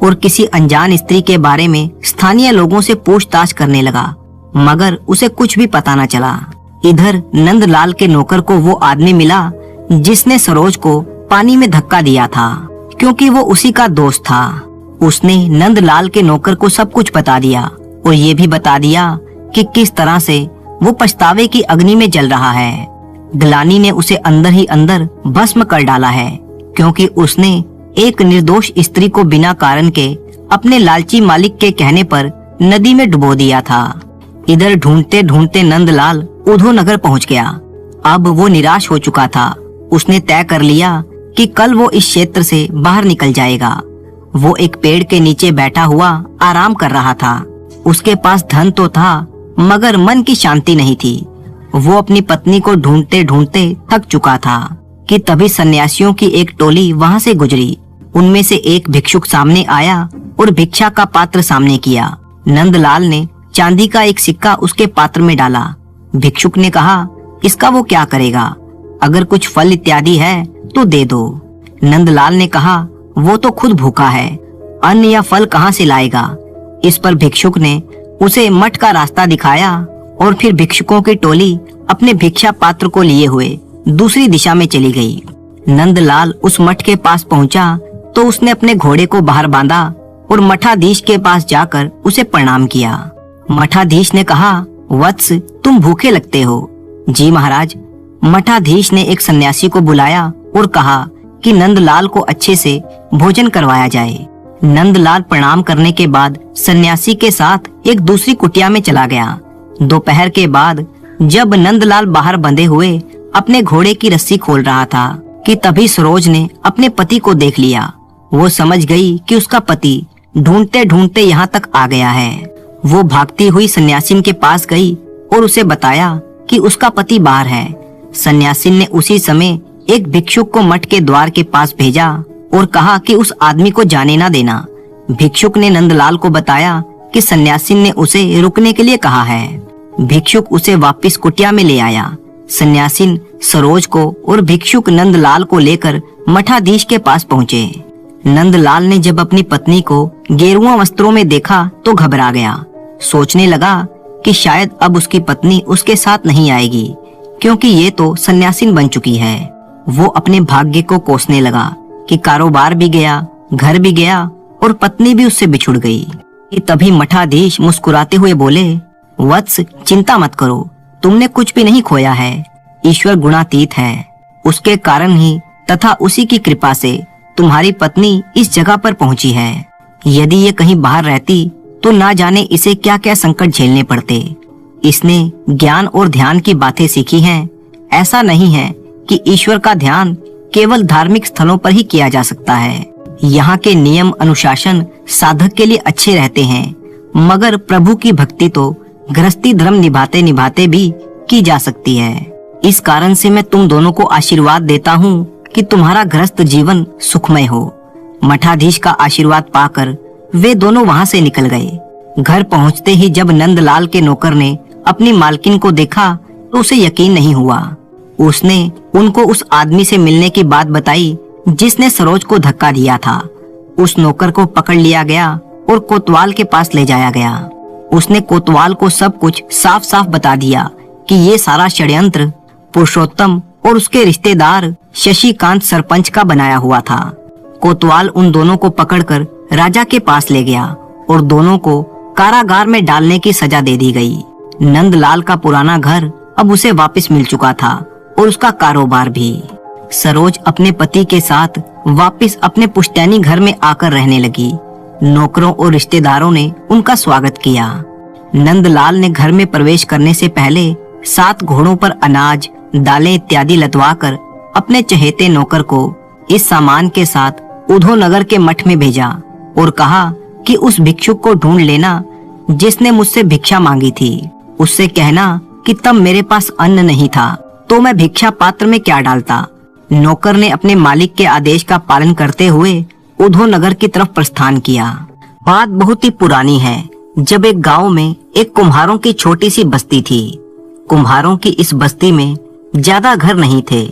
और किसी अनजान स्त्री के बारे में स्थानीय लोगों से पूछताछ करने लगा, मगर उसे कुछ भी पता न चला। इधर नंदलाल के नौकर को वो आदमी मिला जिसने सरोज को पानी में धक्का दिया था, क्योंकि वो उसी का दोस्त था। उसने नंदलाल के नौकर को सब कुछ बता दिया और ये भी बता दिया कि किस तरह से वो पछतावे की अग्नि में जल रहा है। ग्लानी ने उसे अंदर ही अंदर भस्म कर डाला है, क्योंकि उसने एक निर्दोष स्त्री को बिना कारण के अपने लालची मालिक के कहने पर नदी में डुबो दिया था। इधर ढूंढते ढूंढते नंदलाल उधो नगर पहुंच गया। अब वो निराश हो चुका था। उसने तय कर लिया कि कल वो इस क्षेत्र से बाहर निकल जाएगा। वो एक पेड़ के नीचे बैठा हुआ आराम कर रहा था। उसके पास धन तो था, मगर मन की शांति नहीं थी। वो अपनी पत्नी को ढूंढते ढूंढते थक चुका था कि तभी सन्यासियों की एक टोली वहां से गुजरी। उनमें से एक भिक्षुक सामने आया और भिक्षा का पात्र सामने किया। नंदलाल ने चांदी का एक सिक्का उसके पात्र में डाला। भिक्षुक ने कहा, इसका वो क्या करेगा? अगर कुछ फल इत्यादि है तो दे दो। नंदलाल ने कहा, वो तो खुद भूखा है, अन्न या फल कहाँ से लाएगा? इस पर भिक्षुक ने उसे मठ का रास्ता दिखाया और फिर भिक्षुकों की टोली अपने भिक्षा पात्र को लिए हुए दूसरी दिशा में चली गई। नंदलाल उस मठ के पास पहुंचा तो उसने अपने घोड़े को बाहर बांधा और मठाधीश के पास जाकर उसे प्रणाम किया। मठाधीश ने कहा, वत्स, तुम भूखे लगते हो। जी महाराज। मठाधीश ने एक सन्यासी को बुलाया और कहा कि नंदलाल को अच्छे से भोजन करवाया जाए। नंदलाल प्रणाम करने के बाद सन्यासी के साथ एक दूसरी कुटिया में चला गया। दोपहर के बाद जब नंदलाल बाहर बंधे हुए अपने घोड़े की रस्सी खोल रहा था कि तभी सरोज ने अपने पति को देख लिया। वो समझ गई कि उसका पति ढूंढते ढूंढते यहाँ तक आ गया है। वो भागती हुई सन्यासिन के पास गई और उसे बताया कि उसका पति बाहर है। सन्यासिन ने उसी समय एक भिक्षुक को मठ के द्वार के पास भेजा और कहा कि उस आदमी को जाने ना देना। भिक्षुक ने नंदलाल को बताया कि सन्यासिन ने उसे रुकने के लिए कहा है। भिक्षुक उसे वापस कुटिया में ले आया। सन्यासीन सरोज को और भिक्षुक नंदलाल को लेकर मठाधीश के पास पहुँचे। नंदलाल ने जब अपनी पत्नी को गेरुआ वस्त्रों में देखा तो घबरा गया। सोचने लगा कि शायद अब उसकी पत्नी उसके साथ नहीं आएगी, क्योंकि ये तो सन्यासीन बन चुकी है। वो अपने भाग्य को कोसने लगा कि कारोबार भी गया, घर भी गया और पत्नी भी उससे बिछुड़ गई। तभी मठाधीश मुस्कुराते हुए बोले, वत्स, चिंता मत करो, तुमने कुछ भी नहीं खोया है। ईश्वर गुणातीत है, उसके कारण ही तथा उसी की कृपा से तुम्हारी पत्नी इस जगह पर पहुंची है। यदि ये कहीं बाहर रहती तो ना जाने इसे क्या क्या संकट झेलने पड़ते। इसने ज्ञान और ध्यान की बातें सीखी हैं। ऐसा नहीं है कि ईश्वर का ध्यान केवल धार्मिक स्थलों पर ही किया जा सकता है। यहाँ के नियम अनुशासन साधक के लिए अच्छे रहते हैं, मगर प्रभु की भक्ति तो गृहस्थी धर्म निभाते निभाते भी की जा सकती है। इस कारण से मैं तुम दोनों को आशीर्वाद देता हूँ कि तुम्हारा गृहस्थ जीवन सुखमय हो। मठाधीश का आशीर्वाद पाकर वे दोनों वहाँ से निकल गए। घर पहुँचते ही जब नंदलाल के नौकर ने अपनी मालकिन को देखा तो उसे यकीन नहीं हुआ। उसने उनको उस आदमी से मिलने की बात बताई जिसने सरोज को धक्का दिया था। उस नौकर को पकड़ लिया गया और कोतवाल के पास ले जाया गया। उसने कोतवाल को सब कुछ साफ साफ बता दिया कि ये सारा षड्यंत्र पुरुषोत्तम और उसके रिश्तेदार शशिकांत सरपंच का बनाया हुआ था। कोतवाल उन दोनों को पकड़कर राजा के पास ले गया और दोनों को कारागार में डालने की सजा दे दी गई। नंदलाल का पुराना घर अब उसे वापस मिल चुका था और उसका कारोबार भी। सरोज अपने पति के साथ वापस अपने पुश्तैनी घर में आकर रहने लगी। नौकरों और रिश्तेदारों ने उनका स्वागत किया। नंदलाल ने घर में प्रवेश करने से पहले 7 घोड़ों पर अनाज, दालें इत्यादि लदवाकर अपने चहेते नौकर को इस सामान के साथ उधो नगर के मठ में भेजा और कहा कि उस भिक्षुक को ढूंढ लेना जिसने मुझसे भिक्षा मांगी थी। उससे कहना कि तब मेरे पास अन्न नहीं था तो मैं भिक्षा पात्र में क्या डालता। नौकर ने अपने मालिक के आदेश का पालन करते हुए उधो नगर की तरफ प्रस्थान किया। बात बहुत ही पुरानी है, जब एक गांव में एक कुम्हारों की छोटी सी बस्ती थी। कुम्हारों की इस बस्ती में ज्यादा घर नहीं थे,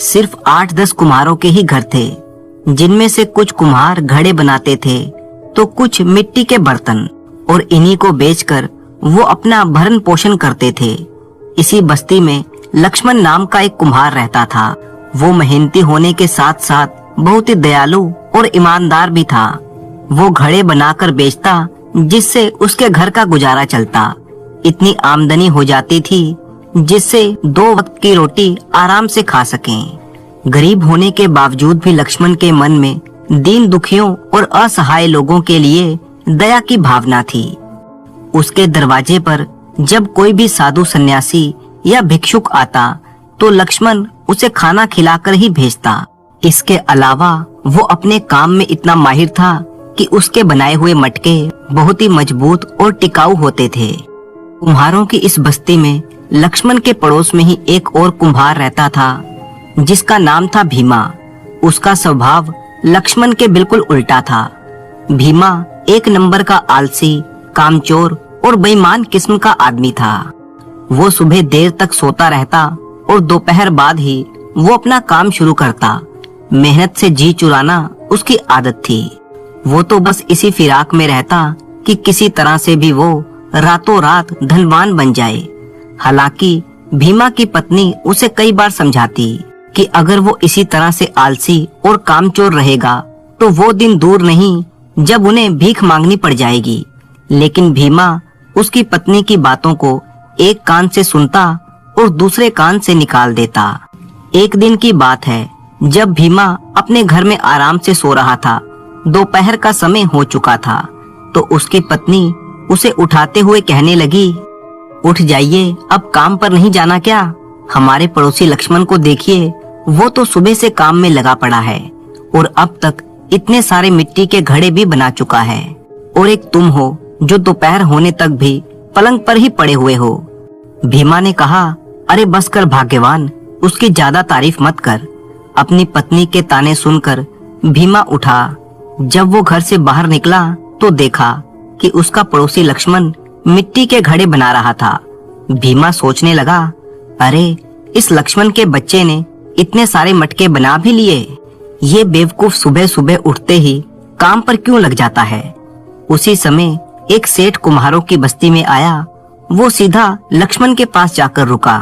सिर्फ 8-10 कुम्हारों के ही घर थे, जिनमें से कुछ कुम्हार घड़े बनाते थे तो कुछ मिट्टी के बर्तन, और इन्हीं को बेचकर वो अपना भरण पोषण करते थे। इसी बस्ती में लक्ष्मण नाम का एक कुम्हार रहता था। वो मेहनती होने के साथ साथ बहुत ही दयालु और ईमानदार भी था। वो घड़े बनाकर बेचता जिससे उसके घर का गुजारा चलता। इतनी आमदनी हो जाती थी जिससे 2 वक्त की रोटी आराम से खा सकें। गरीब होने के बावजूद भी लक्ष्मण के मन में दीन दुखियों और असहाय लोगों के लिए दया की भावना थी। उसके दरवाजे पर जब कोई भी साधु सन्यासी या भिक्षुक आता तो लक्ष्मण उसे खाना खिलाकर ही भेजता। इसके अलावा वो अपने काम में इतना माहिर था कि उसके बनाए हुए मटके बहुत ही मजबूत और टिकाऊ होते थे। कुम्हारों की इस बस्ती में लक्ष्मण के पड़ोस में ही एक और कुम्हार रहता था जिसका नाम था भीमा। उसका स्वभाव लक्ष्मण के बिल्कुल उल्टा था। भीमा एक नंबर का आलसी, कामचोर और बेईमान किस्म का आदमी था। वो सुबह देर तक सोता रहता और दोपहर बाद ही वो अपना काम शुरू करता। मेहनत से जी चुराना उसकी आदत थी। वो तो बस इसी फिराक में रहता कि किसी तरह से भी वो रातों रात धनवान बन जाए। हालांकि भीमा की पत्नी उसे कई बार समझाती कि अगर वो इसी तरह से आलसी और कामचोर रहेगा तो वो दिन दूर नहीं जब उन्हें भीख मांगनी पड़ जाएगी। लेकिन भीमा उसकी पत्नी की बातों को एक कान से सुनता और दूसरे कान से निकाल देता। एक दिन की बात है, जब भीमा अपने घर में आराम से सो रहा था। दोपहर का समय हो चुका था तो उसकी पत्नी उसे उठाते हुए कहने लगी, उठ जाइए, अब काम पर नहीं जाना क्या? हमारे पड़ोसी लक्ष्मण को देखिए, वो तो सुबह से काम में लगा पड़ा है और अब तक इतने सारे मिट्टी के घड़े भी बना चुका है, और एक तुम हो जो दोपहर होने तक भी पलंग पर ही पड़े हुए हो। भीमा ने कहा, अरे बस कर भाग्यवान, उसकी ज्यादा तारीफ मत कर। अपनी पत्नी के ताने सुनकर भीमा उठा। जब वो घर से बाहर निकला तो देखा कि उसका पड़ोसी लक्ष्मण मिट्टी के घड़े बना रहा था। भीमा सोचने लगा, अरे इस लक्ष्मण के बच्चे ने इतने सारे मटके बना भी लिए। ये बेवकूफ सुबह सुबह उठते ही काम पर क्यों लग जाता है। उसी समय एक सेठ कुम्हारों की बस्ती में आया। वो सीधा लक्ष्मण के पास जाकर रुका।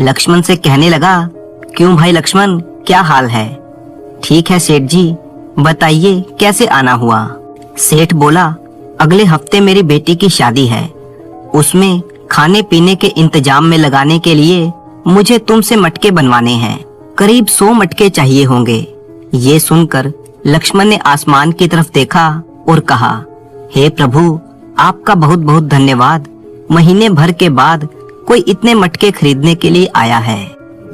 लक्ष्मण से कहने लगा, क्यों भाई लक्ष्मण, क्या हाल है? ठीक है सेठ जी, बताइए कैसे आना हुआ? सेठ बोला, अगले हफ्ते मेरी बेटी की शादी है। उसमें खाने पीने के इंतजाम में लगाने के लिए मुझे तुमसे मटके बनवाने हैं। करीब 100 मटके चाहिए होंगे। ये सुनकर लक्ष्मण ने आसमान की तरफ देखा और कहा, हे प्रभु, आपका बहुत बहुत धन्यवाद। महीने भर के बाद कोई इतने मटके खरीदने के लिए आया है।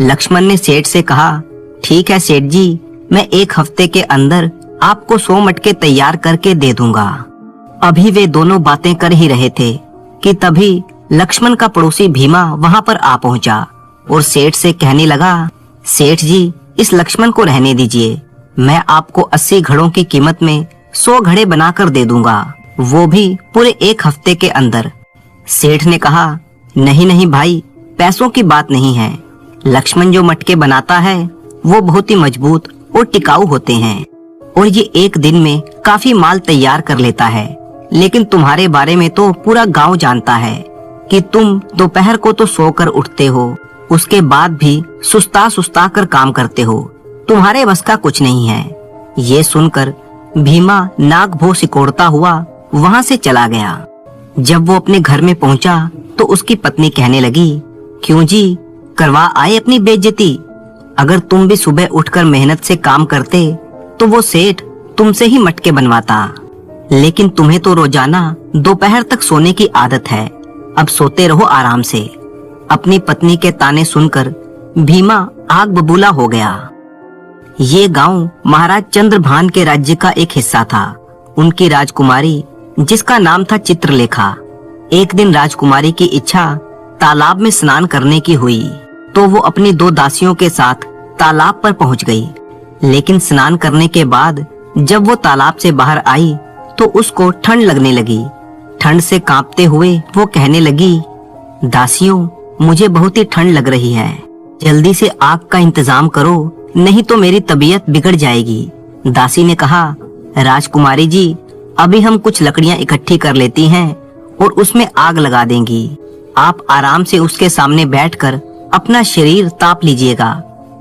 लक्ष्मण ने सेठ से कहा, ठीक है सेठ जी, मैं 1 हफ्ते के अंदर आपको 100 मटके तैयार करके दे दूंगा। अभी वे दोनों बातें कर ही रहे थे कि तभी लक्ष्मण का पड़ोसी भीमा वहां पर आ पहुंचा और सेठ से कहने लगा, सेठ जी, इस लक्ष्मण को रहने दीजिए। मैं आपको 80 घड़ों की कीमत में 100 घड़े बनाकर दे दूंगा, वो भी पूरे 1 हफ्ते के अंदर। सेठ ने कहा, नहीं नहीं भाई, पैसों की बात नहीं है। लक्ष्मण जो मटके बनाता है वो बहुत ही मजबूत और टिकाऊ होते हैं और ये 1 दिन में काफी माल तैयार कर लेता है। लेकिन तुम्हारे बारे में तो पूरा गांव जानता है कि तुम दोपहर को तो सोकर उठते हो, उसके बाद भी सुस्ता सुस्ता कर काम करते हो। तुम्हारे बस का कुछ नहीं है। ये सुनकर भीमा नाक भों सिकोड़ता हुआ वहां से चला गया। जब वो अपने घर में पहुंचा तो उसकी पत्नी कहने लगी, क्यों जी, करवा आए अपनी बेइज्जती? अगर तुम भी सुबह उठकर मेहनत से काम करते तो वो सेठ तुमसे ही मटके बनवाता। लेकिन तुम्हें तो रोजाना दोपहर तक सोने की आदत है, अब सोते रहो आराम से। अपनी पत्नी के ताने सुनकर भीमा आग बबूला हो गया। ये गांव महाराज चंद्रभान के राज्य का एक हिस्सा था। उनकी राजकुमारी, जिसका नाम था चित्रलेखा, एक दिन राजकुमारी की इच्छा तालाब में स्नान करने की हुई तो वो अपनी 2 दासियों के साथ तालाब पर पहुंच गई। लेकिन स्नान करने के बाद जब वो तालाब से बाहर आई तो उसको ठंड लगने लगी। ठंड से कांपते हुए वो कहने लगी, दासियों, मुझे बहुत ही ठंड लग रही है, जल्दी से आग का इंतजाम करो, नहीं तो मेरी तबीयत बिगड़ जाएगी। दासी ने कहा, राजकुमारी जी, अभी हम कुछ लकड़ियां इकट्ठी कर लेती हैं और उसमें आग लगा देंगी। आप आराम से उसके सामने बैठकर अपना शरीर ताप लीजिएगा।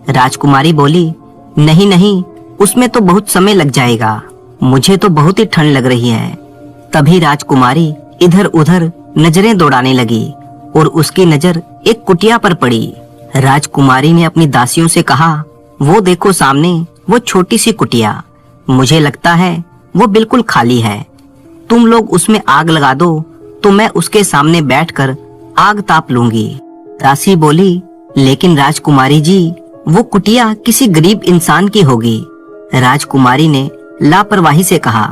राजकुमारी बोली, नहीं नहीं, उसमें तो बहुत समय लग जाएगा, मुझे तो बहुत ही ठंड लग रही है। तभी राजकुमारी इधर उधर नजरें दौड़ाने लगी और उसकी नजर एक कुटिया पर पड़ी। राजकुमारी ने अपनी दासियों से कहा, वो देखो सामने वो छोटी सी कुटिया, मुझे लगता है वो बिल्कुल खाली है। तुम लोग उसमें आग लगा दो तो मैं उसके सामने बैठकर आग ताप लूंगी। दासी बोली, लेकिन राजकुमारी जी, वो कुटिया किसी गरीब इंसान की होगी। राजकुमारी ने लापरवाही से कहा,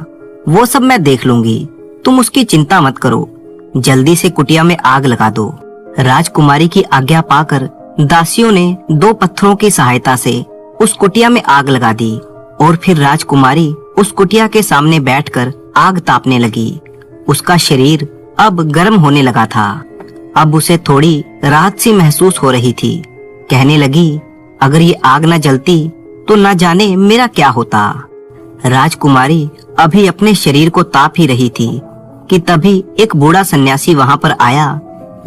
वो सब मैं देख लूंगी, तुम उसकी चिंता मत करो, जल्दी से कुटिया में आग लगा दो। राजकुमारी की आज्ञा पाकर दासियों ने 2 पत्थरों की सहायता से उस कुटिया में आग लगा दी और फिर राजकुमारी उस कुटिया के सामने बैठकर आग तापने लगी। उसका शरीर अब गर्म होने लगा था। अब उसे थोड़ी राहत सी महसूस हो रही थी। कहने लगी, अगर ये आग न जलती तो न जाने मेरा क्या होता। राजकुमारी अभी अपने शरीर को ताप ही रही थी कि तभी एक बूढ़ा सन्यासी वहां पर आया।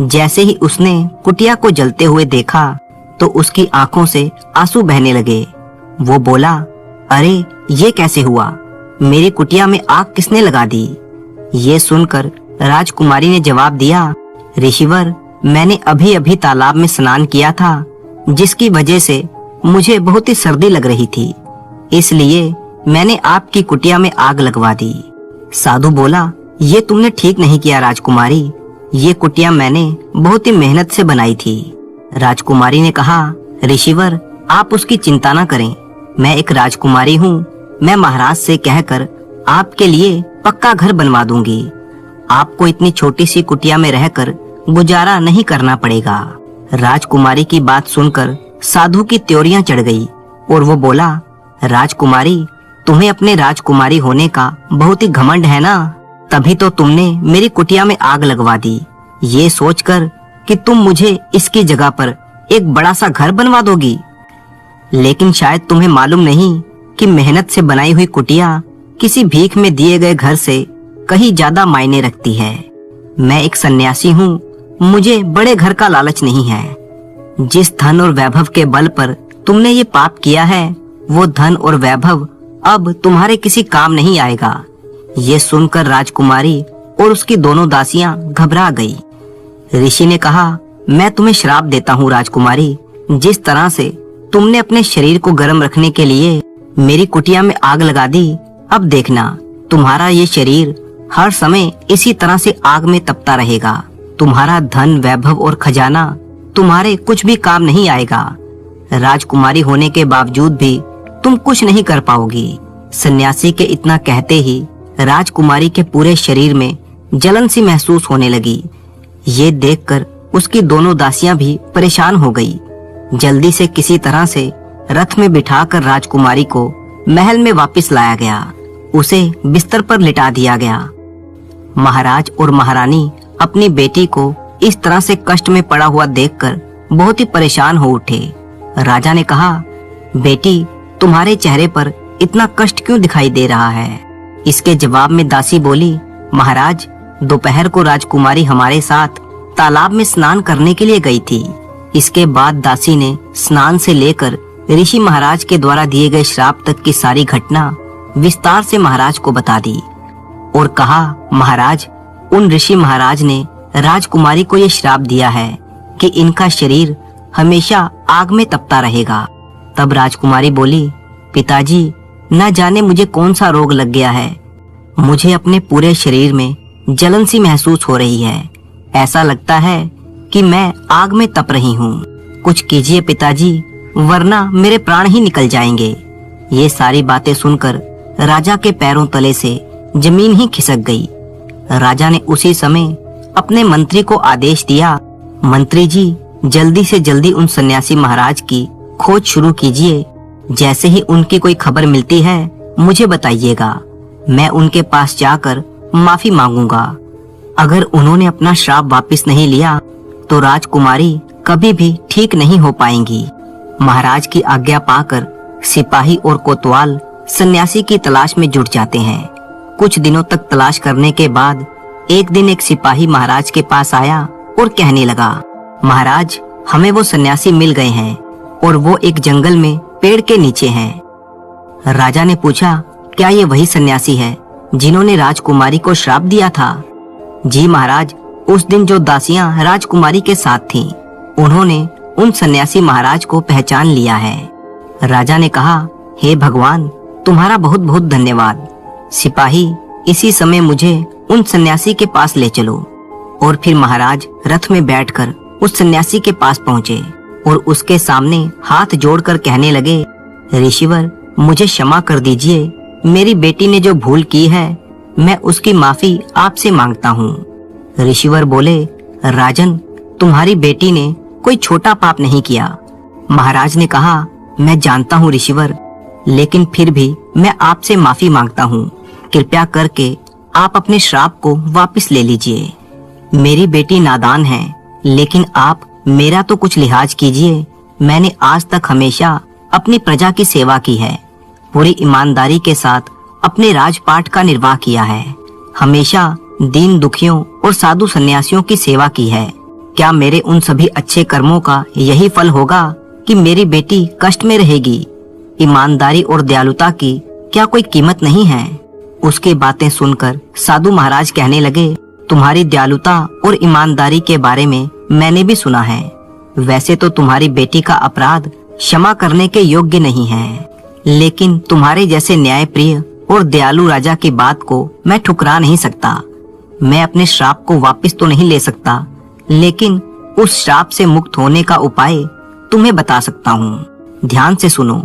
जैसे ही उसने कुटिया को जलते हुए देखा तो उसकी आंखों से आंसू बहने लगे। वो बोला, अरे ये कैसे हुआ, मेरी कुटिया में आग किसने लगा दी? ये सुनकर राजकुमारी ने जवाब दिया, ऋषिवर, मैंने अभी अभी तालाब में स्नान किया था, जिसकी वजह से मुझे बहुत ही सर्दी लग रही थी, इसलिए मैंने आपकी कुटिया में आग लगवा दी। साधु बोला, ये तुमने ठीक नहीं किया राजकुमारी, ये कुटिया मैंने बहुत ही मेहनत से बनाई थी। राजकुमारी ने कहा, ऋषिवर, आप उसकी चिंता न करें, मैं एक राजकुमारी हूँ, मैं महाराज से कहकर आपके लिए पक्का घर बनवा दूंगी। आपको इतनी छोटी सी कुटिया में रहकर गुजारा नहीं करना पड़ेगा। राजकुमारी की बात सुनकर साधु की त्योरियां चढ़ गई और वो बोला, राजकुमारी, तुम्हें अपने राजकुमारी होने का बहुत ही घमंड है ना, तभी तो तुमने मेरी कुटिया में आग लगवा दी, ये सोचकर कि तुम मुझे इसकी जगह पर एक बड़ा सा घर बनवा दोगी। लेकिन शायद तुम्हें मालूम नहीं कि मेहनत से बनाई हुई कुटिया किसी भीख में दिए गए घर से कहीं ज्यादा मायने रखती है। मैं एक सन्यासी हूँ, मुझे बड़े घर का लालच नहीं है। जिस धन और वैभव के बल पर तुमने ये पाप किया है, वो धन और वैभव अब तुम्हारे किसी काम नहीं आएगा। ये सुनकर राजकुमारी और उसकी दोनों दासियां घबरा गई। ऋषि ने कहा, मैं तुम्हें श्राप देता हूँ राजकुमारी, जिस तरह से तुमने अपने शरीर को गर्म रखने के लिए मेरी कुटिया में आग लगा दी, अब देखना तुम्हारा ये शरीर हर समय इसी तरह से आग में तपता रहेगा। तुम्हारा धन वैभव और खजाना तुम्हारे कुछ भी काम नहीं आएगा। राजकुमारी होने के बावजूद भी तुम कुछ नहीं कर पाओगी। सन्यासी के इतना कहते ही राजकुमारी के पूरे शरीर में जलन सी महसूस होने लगी। ये देखकर उसकी दोनों दासियां भी परेशान हो गई। जल्दी से किसी तरह से रथ में बिठाकर राजकुमारी को महल में वापस लाया गया। उसे बिस्तर पर लिटा दिया गया। महाराज और महारानी अपनी बेटी को इस तरह से कष्ट में पड़ा हुआ देखकर बहुत ही परेशान हो उठे। राजा ने कहा, बेटी, तुम्हारे चेहरे पर इतना कष्ट क्यों दिखाई दे रहा है? इसके जवाब में दासी बोली, महाराज, दोपहर को राजकुमारी हमारे साथ तालाब में स्नान करने के लिए गई थी। इसके बाद दासी ने स्नान से लेकर ऋषि महाराज के द्वारा दिए गए श्राप तक की सारी घटना विस्तार से महाराज को बता दी और कहा, महाराज, उन ऋषि महाराज ने राजकुमारी को ये श्राप दिया है कि इनका शरीर हमेशा आग में तपता रहेगा। तब राजकुमारी बोली, पिताजी, न जाने मुझे कौन सा रोग लग गया है। मुझे अपने पूरे शरीर में जलन सी महसूस हो रही है। ऐसा लगता है कि मैं आग में तप रही हूँ। कुछ कीजिए पिताजी, वरना मेरे प्राण ही निकल जाएंगे। ये सारी बातें सुनकर राजा के पैरों तले से जमीन ही खिसक गई। राजा ने उसी समय अपने मंत्री को आदेश दिया, मंत्री जी, जल्दी से जल्दी उन सन्यासी महाराज की खोज शुरू कीजिए। जैसे ही उनकी कोई खबर मिलती है मुझे बताइएगा। मैं उनके पास जाकर माफी मांगूंगा। अगर उन्होंने अपना श्राप वापस नहीं लिया तो राजकुमारी कभी भी ठीक नहीं हो पाएंगी। महाराज की आज्ञा पाकर सिपाही और कोतवाल सन्यासी की तलाश में जुट जाते हैं। कुछ दिनों तक तलाश करने के बाद एक दिन एक सिपाही महाराज के पास आया और कहने लगा, महाराज, हमें वो सन्यासी मिल गए हैं और वो एक जंगल में पेड़ के नीचे हैं। राजा ने पूछा, क्या ये वही सन्यासी है जिन्होंने राजकुमारी को श्राप दिया था? जी महाराज, उस दिन जो दासियां राजकुमारी के साथ थीं, उन्होंने उन सन्यासी महाराज को पहचान लिया है। राजा ने कहा, हे भगवान, तुम्हारा बहुत बहुत धन्यवाद। सिपाही, इसी समय मुझे उन सन्यासी के पास ले चलो। और फिर महाराज रथ में बैठकर उस सन्यासी के पास पहुँचे और उसके सामने हाथ जोड़कर कहने लगे, ऋषिवर, मुझे क्षमा कर दीजिए। मेरी बेटी ने जो भूल की है, मैं उसकी माफी आपसे मांगता हूँ। ऋषिवर बोले, राजन, तुम्हारी बेटी ने कोई छोटा पाप नहीं किया। महाराज ने कहा, मैं जानता हूँ ऋषिवर, लेकिन फिर भी मैं आपसे माफी मांगता हूँ। कृपया करके आप अपने श्राप को वापस ले लीजिए। मेरी बेटी नादान है, लेकिन आप मेरा तो कुछ लिहाज कीजिए। मैंने आज तक हमेशा अपनी प्रजा की सेवा की है, पूरी ईमानदारी के साथ अपने राजपाट का निर्वाह किया है, हमेशा दीन दुखियों और साधु सन्यासियों की सेवा की है। क्या मेरे उन सभी अच्छे कर्मों का यही फल होगा कि मेरी बेटी कष्ट में रहेगी? ईमानदारी और दयालुता की क्या कोई कीमत नहीं है? उसकी बातें सुनकर साधु महाराज कहने लगे, तुम्हारी दयालुता और ईमानदारी के बारे में मैंने भी सुना है। वैसे तो तुम्हारी बेटी का अपराध क्षमा करने के योग्य नहीं है, लेकिन तुम्हारे जैसे न्यायप्रिय और दयालु राजा की बात को मैं ठुकरा नहीं सकता। मैं अपने श्राप को वापस तो नहीं ले सकता, लेकिन उस श्राप से मुक्त होने का उपाय तुम्हें बता सकता हूँ। ध्यान से सुनो,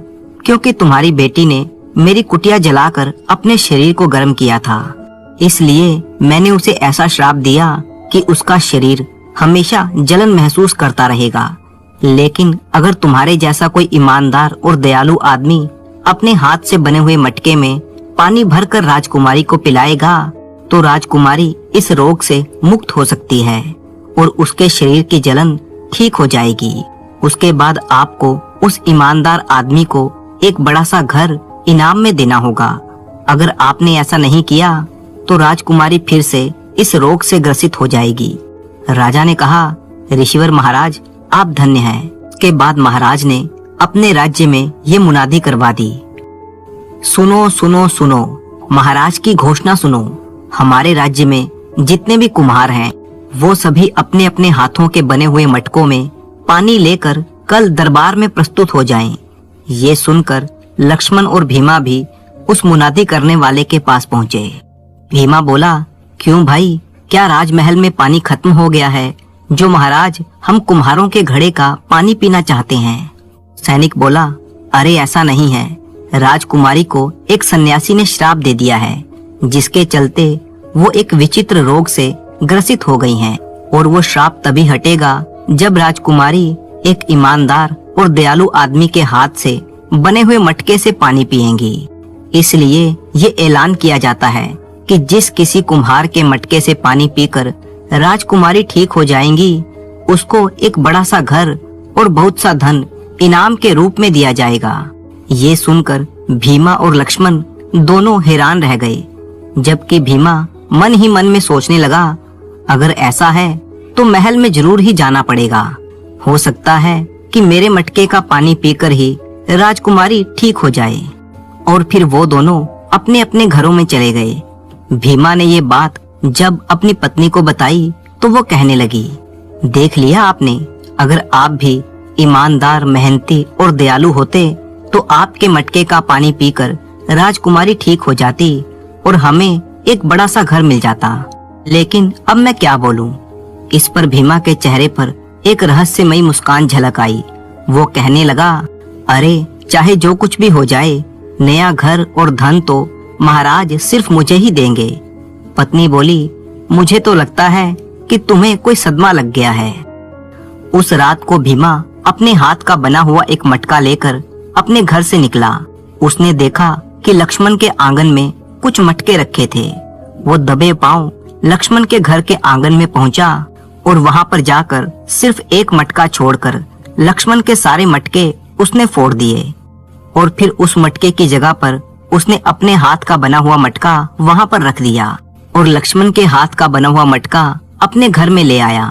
क्योंकि तुम्हारी बेटी ने मेरी कुटिया जलाकर अपने शरीर को गर्म किया था, इसलिए मैंने उसे ऐसा श्राप दिया कि उसका शरीर हमेशा जलन महसूस करता रहेगा। लेकिन अगर तुम्हारे जैसा कोई ईमानदार और दयालु आदमी अपने हाथ से बने हुए मटके में पानी भरकर राजकुमारी को पिलाएगा, तो राजकुमारी इस रोग से मुक्त हो सकती है और उसके शरीर की जलन ठीक हो जाएगी। उसके बाद आपको उस ईमानदार आदमी को एक बड़ा सा घर इनाम में देना होगा। अगर आपने ऐसा नहीं किया तो राजकुमारी फिर से इस रोग से ग्रसित हो जाएगी। राजा ने कहा, ऋषिवर महाराज, आप धन्य हैं। उसके बाद महाराज ने अपने राज्य में ये मुनादी करवा दी, सुनो सुनो सुनो, महाराज की घोषणा सुनो। हमारे राज्य में जितने भी कुम्हार हैं वो सभी अपने अपने हाथों के बने हुए मटकों में पानी लेकर कल दरबार में प्रस्तुत हो जाएं। ये सुनकर लक्ष्मण और भीमा भी उस मुनादी करने वाले के पास पहुंचे। भीमा बोला, क्यों भाई, क्या राजमहल में पानी खत्म हो गया है जो महाराज हम कुम्हारों के घड़े का पानी पीना चाहते हैं? सैनिक बोला, अरे ऐसा नहीं है, राजकुमारी को एक सन्यासी ने श्राप दे दिया है जिसके चलते वो एक विचित्र रोग से ग्रसित हो गई हैं और वो श्राप तभी हटेगा जब राजकुमारी एक ईमानदार और दयालु आदमी के हाथ से बने हुए मटके से पानी पिएंगी। इसलिए ये ऐलान किया जाता है कि जिस किसी कुम्हार के मटके से पानी पीकर राजकुमारी ठीक हो जाएंगी उसको एक बड़ा सा घर और बहुत सा धन इनाम के रूप में दिया जाएगा। ये सुनकर भीमा और लक्ष्मण दोनों हैरान रह गए, जबकि भीमा मन ही मन में सोचने लगा, अगर ऐसा है तो महल में जरूर ही जाना पड़ेगा। हो सकता है कि मेरे मटके का पानी पीकर ही राजकुमारी ठीक हो जाए। और फिर वो दोनों अपने अपने घरों में चले गए। भीमा ने ये बात जब अपनी पत्नी को बताई तो वो कहने लगी, देख लिया आपने, अगर आप भी ईमानदार, मेहनती और दयालु होते तो आपके मटके का पानी पीकर राजकुमारी ठीक हो जाती और हमें एक बड़ा सा घर मिल जाता। लेकिन अब मैं क्या बोलूं? इस पर भीमा के चेहरे पर एक रहस्यमयी मुस्कान झलक आई। वो कहने लगा, अरे चाहे जो कुछ भी हो जाए, नया घर और धन तो महाराज सिर्फ मुझे ही देंगे। पत्नी बोली, मुझे तो लगता है कि तुम्हें कोई सदमा लग गया है। उस रात को भीमा अपने हाथ का बना हुआ एक मटका लेकर अपने घर से निकला। उसने देखा कि लक्ष्मण के आंगन में कुछ मटके रखे थे। वो दबे पांव लक्ष्मण के घर के आंगन में पहुंचा और वहां पर जाकर सिर्फ एक मटका छोड़कर लक्ष्मण के सारे मटके उसने फोड़ दिए और फिर उस मटके की जगह पर उसने अपने हाथ का बना हुआ मटका वहां पर रख दिया और लक्ष्मण के हाथ का बना हुआ मटका अपने घर में ले आया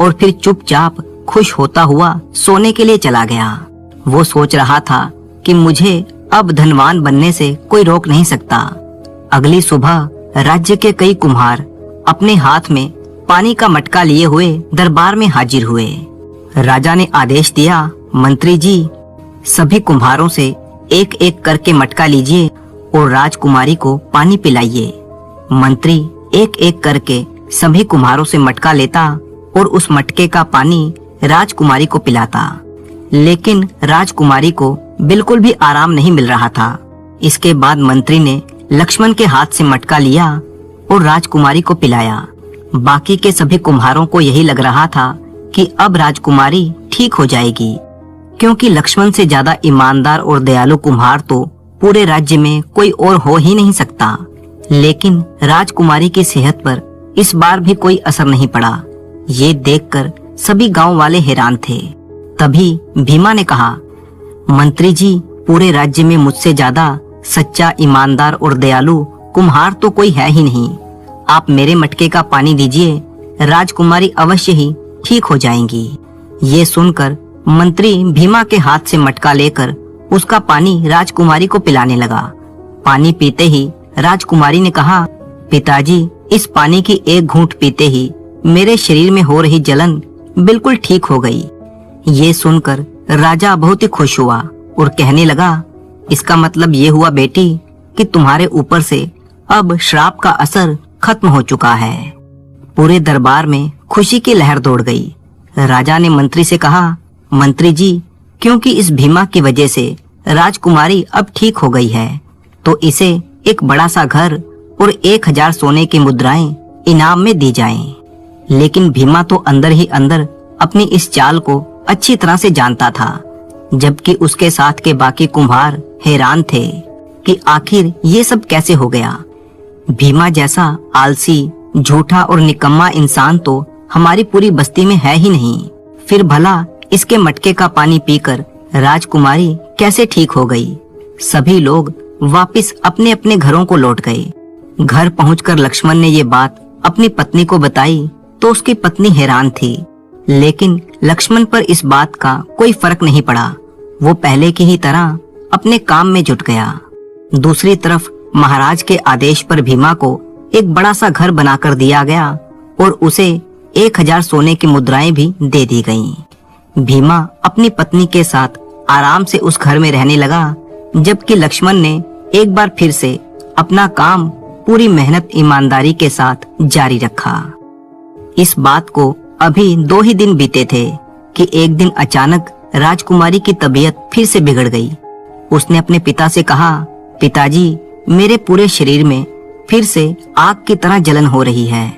और फिर चुपचाप खुश होता हुआ सोने के लिए चला गया। वो सोच रहा था कि मुझे अब धनवान बनने से कोई रोक नहीं सकता। अगली सुबह राज्य के कई कुम्हार अपने हाथ में पानी का मटका लिए हुए दरबार में हाजिर हुए। राजा ने आदेश दिया, मंत्री जी, सभी कुम्हारों से एक एक करके मटका लीजिए और राजकुमारी को पानी पिलाइए। मंत्री एक एक करके सभी कुम्हारों से मटका लेता और उस मटके का पानी राजकुमारी को पिलाता, लेकिन राजकुमारी को बिल्कुल भी आराम नहीं मिल रहा था। इसके बाद मंत्री ने लक्ष्मण के हाथ से मटका लिया और राजकुमारी को पिलाया। बाकी के सभी कुम्हारों को यही लग रहा था कि अब राजकुमारी ठीक हो जाएगी, क्योंकि लक्ष्मण से ज्यादा ईमानदार और दयालु कुम्हार तो पूरे राज्य में कोई और हो ही नहीं सकता। लेकिन राजकुमारी की सेहत पर इस बार भी कोई असर नहीं पड़ा। ये देखकर सभी गांव वाले हैरान थे। तभी भीमा ने कहा, मंत्री जी, पूरे राज्य में मुझसे ज्यादा सच्चा, ईमानदार और दयालु कुम्हार तो कोई है ही नहीं। आप मेरे मटके का पानी दीजिए, राजकुमारी अवश्य ही ठीक हो जाएंगी। ये सुनकर मंत्री भीमा के हाथ से मटका लेकर उसका पानी राजकुमारी को पिलाने लगा। पानी पीते ही राजकुमारी ने कहा, पिताजी, इस पानी की एक घूंट पीते ही मेरे शरीर में हो रही जलन बिल्कुल ठीक हो गई। ये सुनकर राजा बहुत ही खुश हुआ और कहने लगा, इसका मतलब ये हुआ बेटी कि तुम्हारे ऊपर से अब श्राप का असर खत्म हो चुका है। पूरे दरबार में खुशी की लहर दौड़ गई। राजा ने मंत्री से कहा, मंत्री जी, क्योंकि इस भीमा की वजह से राजकुमारी अब ठीक हो गई है, तो इसे एक बड़ा सा घर और 1000 सोने की मुद्राएं इनाम में दी जाएं। लेकिन भीमा तो अंदर ही अंदर अपनी इस चाल को अच्छी तरह से जानता था, जबकि उसके साथ के बाकी कुम्हार हैरान थे कि आखिर ये सब कैसे हो गया। भीमा जैसा आलसी, झूठा और निकम्मा इंसान तो हमारी पूरी बस्ती में है ही नहीं, फिर भला इसके मटके का पानी पीकर राजकुमारी कैसे ठीक हो गई। सभी लोग वापस अपने अपने घरों को लौट गए। घर पहुंचकर लक्ष्मण ने ये बात अपनी पत्नी को बताई तो उसकी पत्नी हैरान थी, लेकिन लक्ष्मण पर इस बात का कोई फर्क नहीं पड़ा। वो पहले की ही तरह अपने काम में जुट गया। दूसरी तरफ महाराज के आदेश पर भीमा को एक बड़ा सा घर बनाकर दिया गया और उसे 1000 सोने की मुद्राएं भी दे दी गईं। भीमा अपनी पत्नी के साथ आराम से उस घर में रहने लगा, जबकि लक्ष्मण ने एक बार फिर से अपना काम पूरी मेहनत ईमानदारी के साथ जारी रखा। इस बात को अभी 2 ही दिन बीते थे कि एक दिन अचानक राजकुमारी की तबीयत फिर से बिगड़ गई। उसने अपने पिता से कहा, पिताजी, मेरे पूरे शरीर में फिर से आग की तरह जलन हो रही है।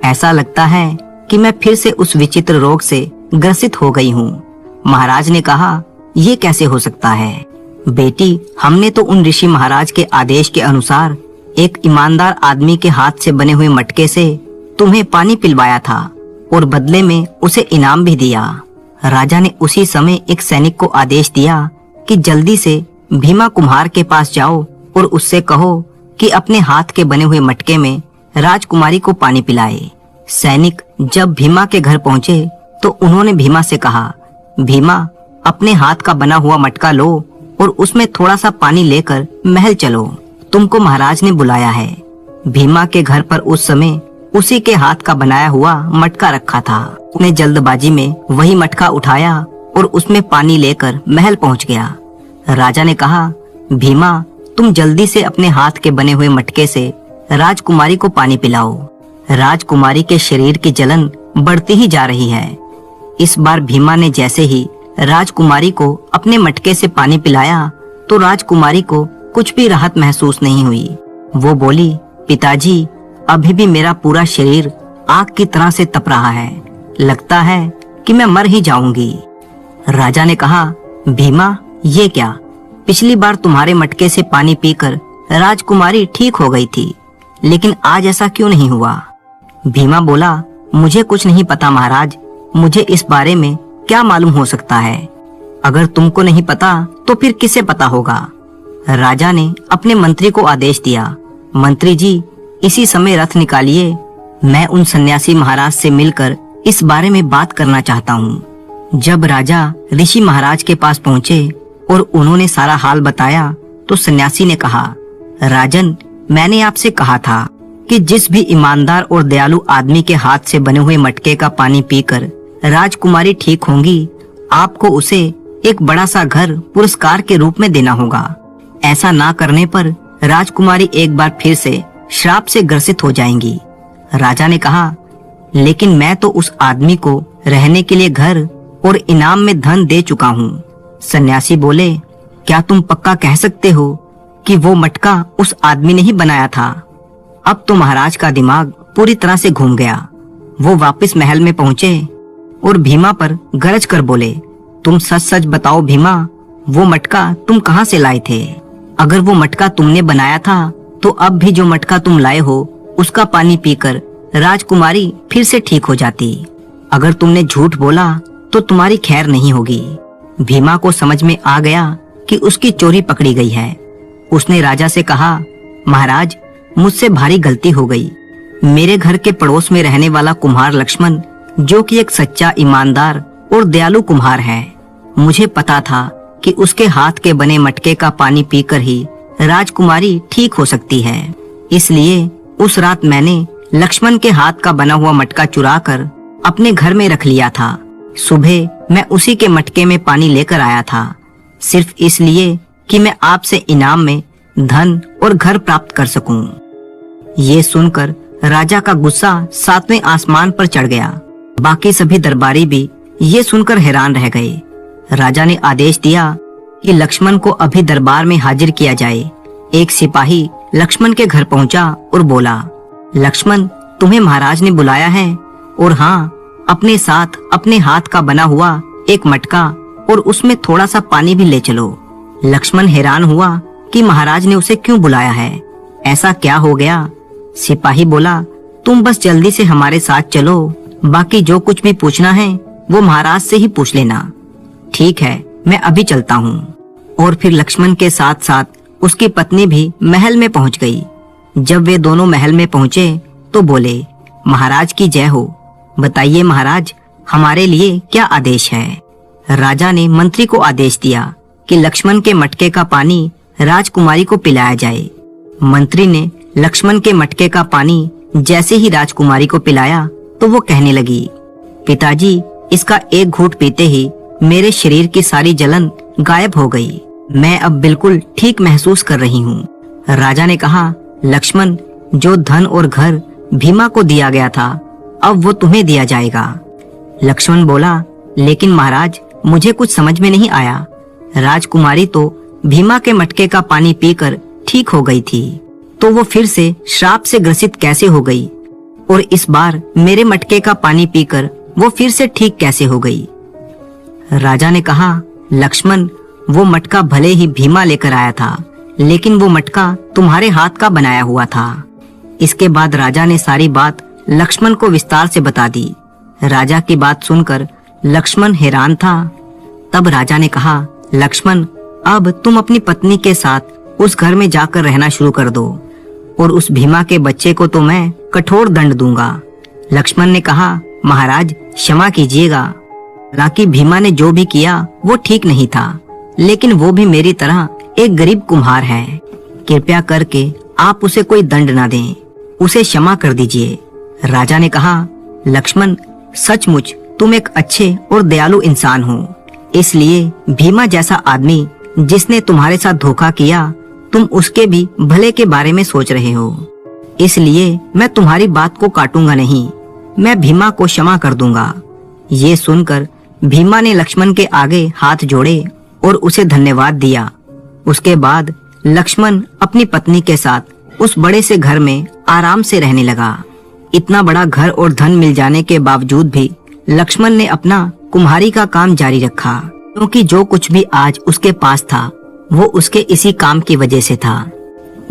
ऐसा लगता है कि मैं फिर से उस विचित्र रोग से ग्रसित हो गई हूँ। महाराज ने कहा, ये कैसे हो सकता है? बेटी, हमने तो उन ऋषि महाराज के आदेश के अनुसार एक ईमानदार आदमी के हाथ से बने हुए मटके से तुम्हें पानी पिलवाया था और बदले में उसे इनाम भी दिया। राजा ने उसी समय एक सैनिक को आदेश दिया कि जल्दी से भीमा कुम्हार के पास जाओ और उससे कहो कि अपने हाथ के बने हुए मटके में राजकुमारी को पानी पिलाए। सैनिक जब भीमा के घर पहुंचे तो उन्होंने भीमा से कहा, भीमा, अपने हाथ का बना हुआ मटका लो और उसमें थोड़ा सा पानी लेकर महल चलो, तुमको महाराज ने बुलाया है। भीमा के घर पर उस समय उसी के हाथ का बनाया हुआ मटका रखा था। उसने जल्दबाजी में वही मटका उठाया और उसमें पानी लेकर महल पहुंच गया। राजा ने कहा, भीमा, तुम जल्दी से अपने हाथ के बने हुए मटके से राजकुमारी को पानी पिलाओ। राजकुमारी के शरीर की जलन बढ़ती ही जा रही है। इस बार भीमा ने जैसे ही राजकुमारी को अपने मटके से पानी पिलाया तो राजकुमारी को कुछ भी राहत महसूस नहीं हुई। वो बोली, पिताजी, अभी भी मेरा पूरा शरीर आग की तरह से तप रहा है। लगता है कि मैं मर ही जाऊंगी। राजा ने कहा, भीमा, ये क्या? पिछली बार तुम्हारे मटके से पानी पीकर राजकुमारी ठीक हो गई थी, लेकिन आज ऐसा क्यों नहीं हुआ? भीमा बोला, मुझे कुछ नहीं पता महाराज, मुझे इस बारे में क्या मालूम हो सकता है? अगर तुमको नहीं पता तो फिर किसे पता होगा? राजा ने अपने मंत्री को आदेश दिया, मंत्री जी, इसी समय रथ निकालिए, मैं उन सन्यासी महाराज से मिलकर इस बारे में बात करना चाहता हूँ। जब राजा ऋषि महाराज के पास पहुँचे और उन्होंने सारा हाल बताया तो सन्यासी ने कहा, राजन, मैंने आपसे कहा था कि जिस भी ईमानदार और दयालु आदमी के हाथ से बने हुए मटके का पानी पीकर राजकुमारी ठीक होंगी, आपको उसे एक बड़ा सा घर पुरस्कार के रूप में देना होगा। ऐसा ना करने पर राजकुमारी एक बार फिर से श्राप से ग्रसित हो जाएंगी। राजा ने कहा, लेकिन मैं तो उस आदमी को रहने के लिए घर और इनाम में धन दे चुका हूँ। सन्यासी बोले, क्या तुम पक्का कह सकते हो कि वो मटका उस आदमी ने ही बनाया था? अब तो महाराज का दिमाग पूरी तरह से घूम गया। वो वापस महल में पहुंचे और भीमा पर गरज कर बोले, तुम सच सच बताओ भीमा, वो मटका तुम कहाँ से लाए थे? अगर वो मटका तुमने बनाया था तो अब भी जो मटका तुम लाए हो उसका पानी पीकर राजकुमारी फिर से ठीक हो जाती। अगर तुमने झूठ बोला तो तुम्हारी खैर नहीं होगी। भीमा को समझ में आ गया कि उसकी चोरी पकड़ी गई है। उसने राजा से कहा, महाराज, मुझसे भारी गलती हो गई। मेरे घर के पड़ोस में रहने वाला कुम्हार लक्ष्मण, जो कि एक सच्चा, ईमानदार और दयालु कुम्हार है, मुझे पता था कि उसके हाथ के बने मटके का पानी पीकर ही राजकुमारी ठीक हो सकती है। इसलिए उस रात मैंने लक्ष्मण के हाथ का बना हुआ मटका चुराकर अपने घर में रख लिया था। सुबह मैं उसी के मटके में पानी लेकर आया था, सिर्फ इसलिए कि मैं आपसे इनाम में धन और घर प्राप्त कर सकूं। ये सुनकर राजा का गुस्सा 7वें आसमान पर चढ़ गया। बाकी सभी दरबारी भी ये सुनकर हैरान रह गए। राजा ने आदेश दिया कि लक्ष्मण को अभी दरबार में हाजिर किया जाए। एक सिपाही लक्ष्मण के घर पहुंचा और बोला, लक्ष्मण, तुम्हें महाराज ने बुलाया है, और हाँ, अपने साथ अपने हाथ का बना हुआ एक मटका और उसमें थोड़ा सा पानी भी ले चलो। लक्ष्मण हैरान हुआ कि महाराज ने उसे क्यों बुलाया है, ऐसा क्या हो गया? सिपाही बोला, तुम बस जल्दी से हमारे साथ चलो, बाकी जो कुछ भी पूछना है वो महाराज से ही पूछ लेना। ठीक है, मैं अभी चलता हूँ। और फिर लक्ष्मण के साथ साथ उसकी पत्नी भी महल में पहुंच गई। जब वे दोनों महल में पहुंचे तो बोले, महाराज की जय हो। बताइए महाराज, हमारे लिए क्या आदेश है? राजा ने मंत्री को आदेश दिया कि लक्ष्मण के मटके का पानी राजकुमारी को पिलाया जाए। मंत्री ने लक्ष्मण के मटके का पानी जैसे ही राजकुमारी को पिलाया तो वो कहने लगी, पिताजी, इसका एक घूंट पीते ही मेरे शरीर की सारी जलन गायब हो गई। मैं अब बिल्कुल ठीक महसूस कर रही हूँ। राजा ने कहा, लक्ष्मण, जो धन और घर भीमा को दिया गया था, अब वो तुम्हें दिया जाएगा। लक्ष्मण बोला, लेकिन महाराज, मुझे कुछ समझ में नहीं आया। राजकुमारी तो भीमा के मटके का पानी पीकर ठीक हो गई थी, तो वो फिर से श्राप से ग्रसित कैसे हो गई? और इस बार मेरे मटके का पानी पीकर वो फिर से ठीक कैसे हो गई? राजा ने कहा, लक्ष्मण, वो मटका भले ही भीमा लेकर आया था, लेकिन वो मटका तुम्हारे हाथ का बनाया हुआ था। इसके बाद राजा ने सारी बात लक्ष्मण को विस्तार से बता दी। राजा की बात सुनकर लक्ष्मण हैरान था। तब राजा ने कहा, लक्ष्मण, अब तुम अपनी पत्नी के साथ उस घर में जाकर रहना शुरू कर दो, और उस भीमा के बच्चे को तो मैं कठोर दंड दूंगा। लक्ष्मण ने कहा, महाराज, क्षमा कीजिएगा। हालांकि भीमा ने जो भी किया वो ठीक नहीं था, लेकिन वो भी मेरी तरह एक गरीब कुम्हार है। कृपया करके आप उसे कोई दंड ना दें, उसे क्षमा कर दीजिए। राजा ने कहा, लक्ष्मण, सचमुच तुम एक अच्छे और दयालु इंसान हो, इसलिए भीमा जैसा आदमी जिसने तुम्हारे साथ धोखा किया, तुम उसके भी भले के बारे में सोच रहे हो। इसलिए मैं तुम्हारी बात को काटूंगा नहीं, मैं भीमा को क्षमा कर दूंगा। ये सुनकर भीमा ने लक्ष्मण के आगे हाथ जोड़े और उसे धन्यवाद दिया। उसके बाद लक्ष्मण अपनी पत्नी के साथ उस बड़े से घर में आराम से रहने लगा। इतना बड़ा घर और धन मिल जाने के बावजूद भी लक्ष्मण ने अपना कुम्हारी का काम जारी रखा, क्योंकि जो कुछ भी आज उसके पास था वो उसके इसी काम की वजह से था।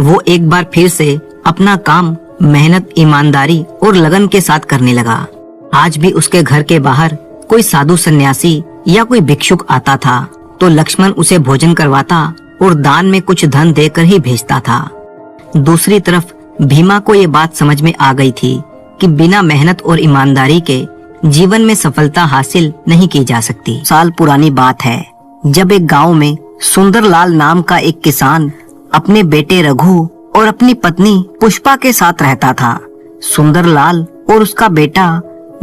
वो एक बार फिर से अपना काम मेहनत, ईमानदारी और लगन के साथ करने लगा। आज भी उसके घर के बाहर कोई साधु सन्यासी या कोई भिक्षुक आता था तो लक्ष्मण उसे भोजन करवाता और दान में कुछ धन देकर ही भेजता था। दूसरी तरफ भीमा को ये बात समझ में आ गई थी कि बिना मेहनत और ईमानदारी के जीवन में सफलता हासिल नहीं की जा सकती। साल पुरानी बात है, जब एक गांव में सुंदरलाल नाम का एक किसान अपने बेटे रघु और अपनी पत्नी पुष्पा के साथ रहता था। सुंदरलाल और उसका बेटा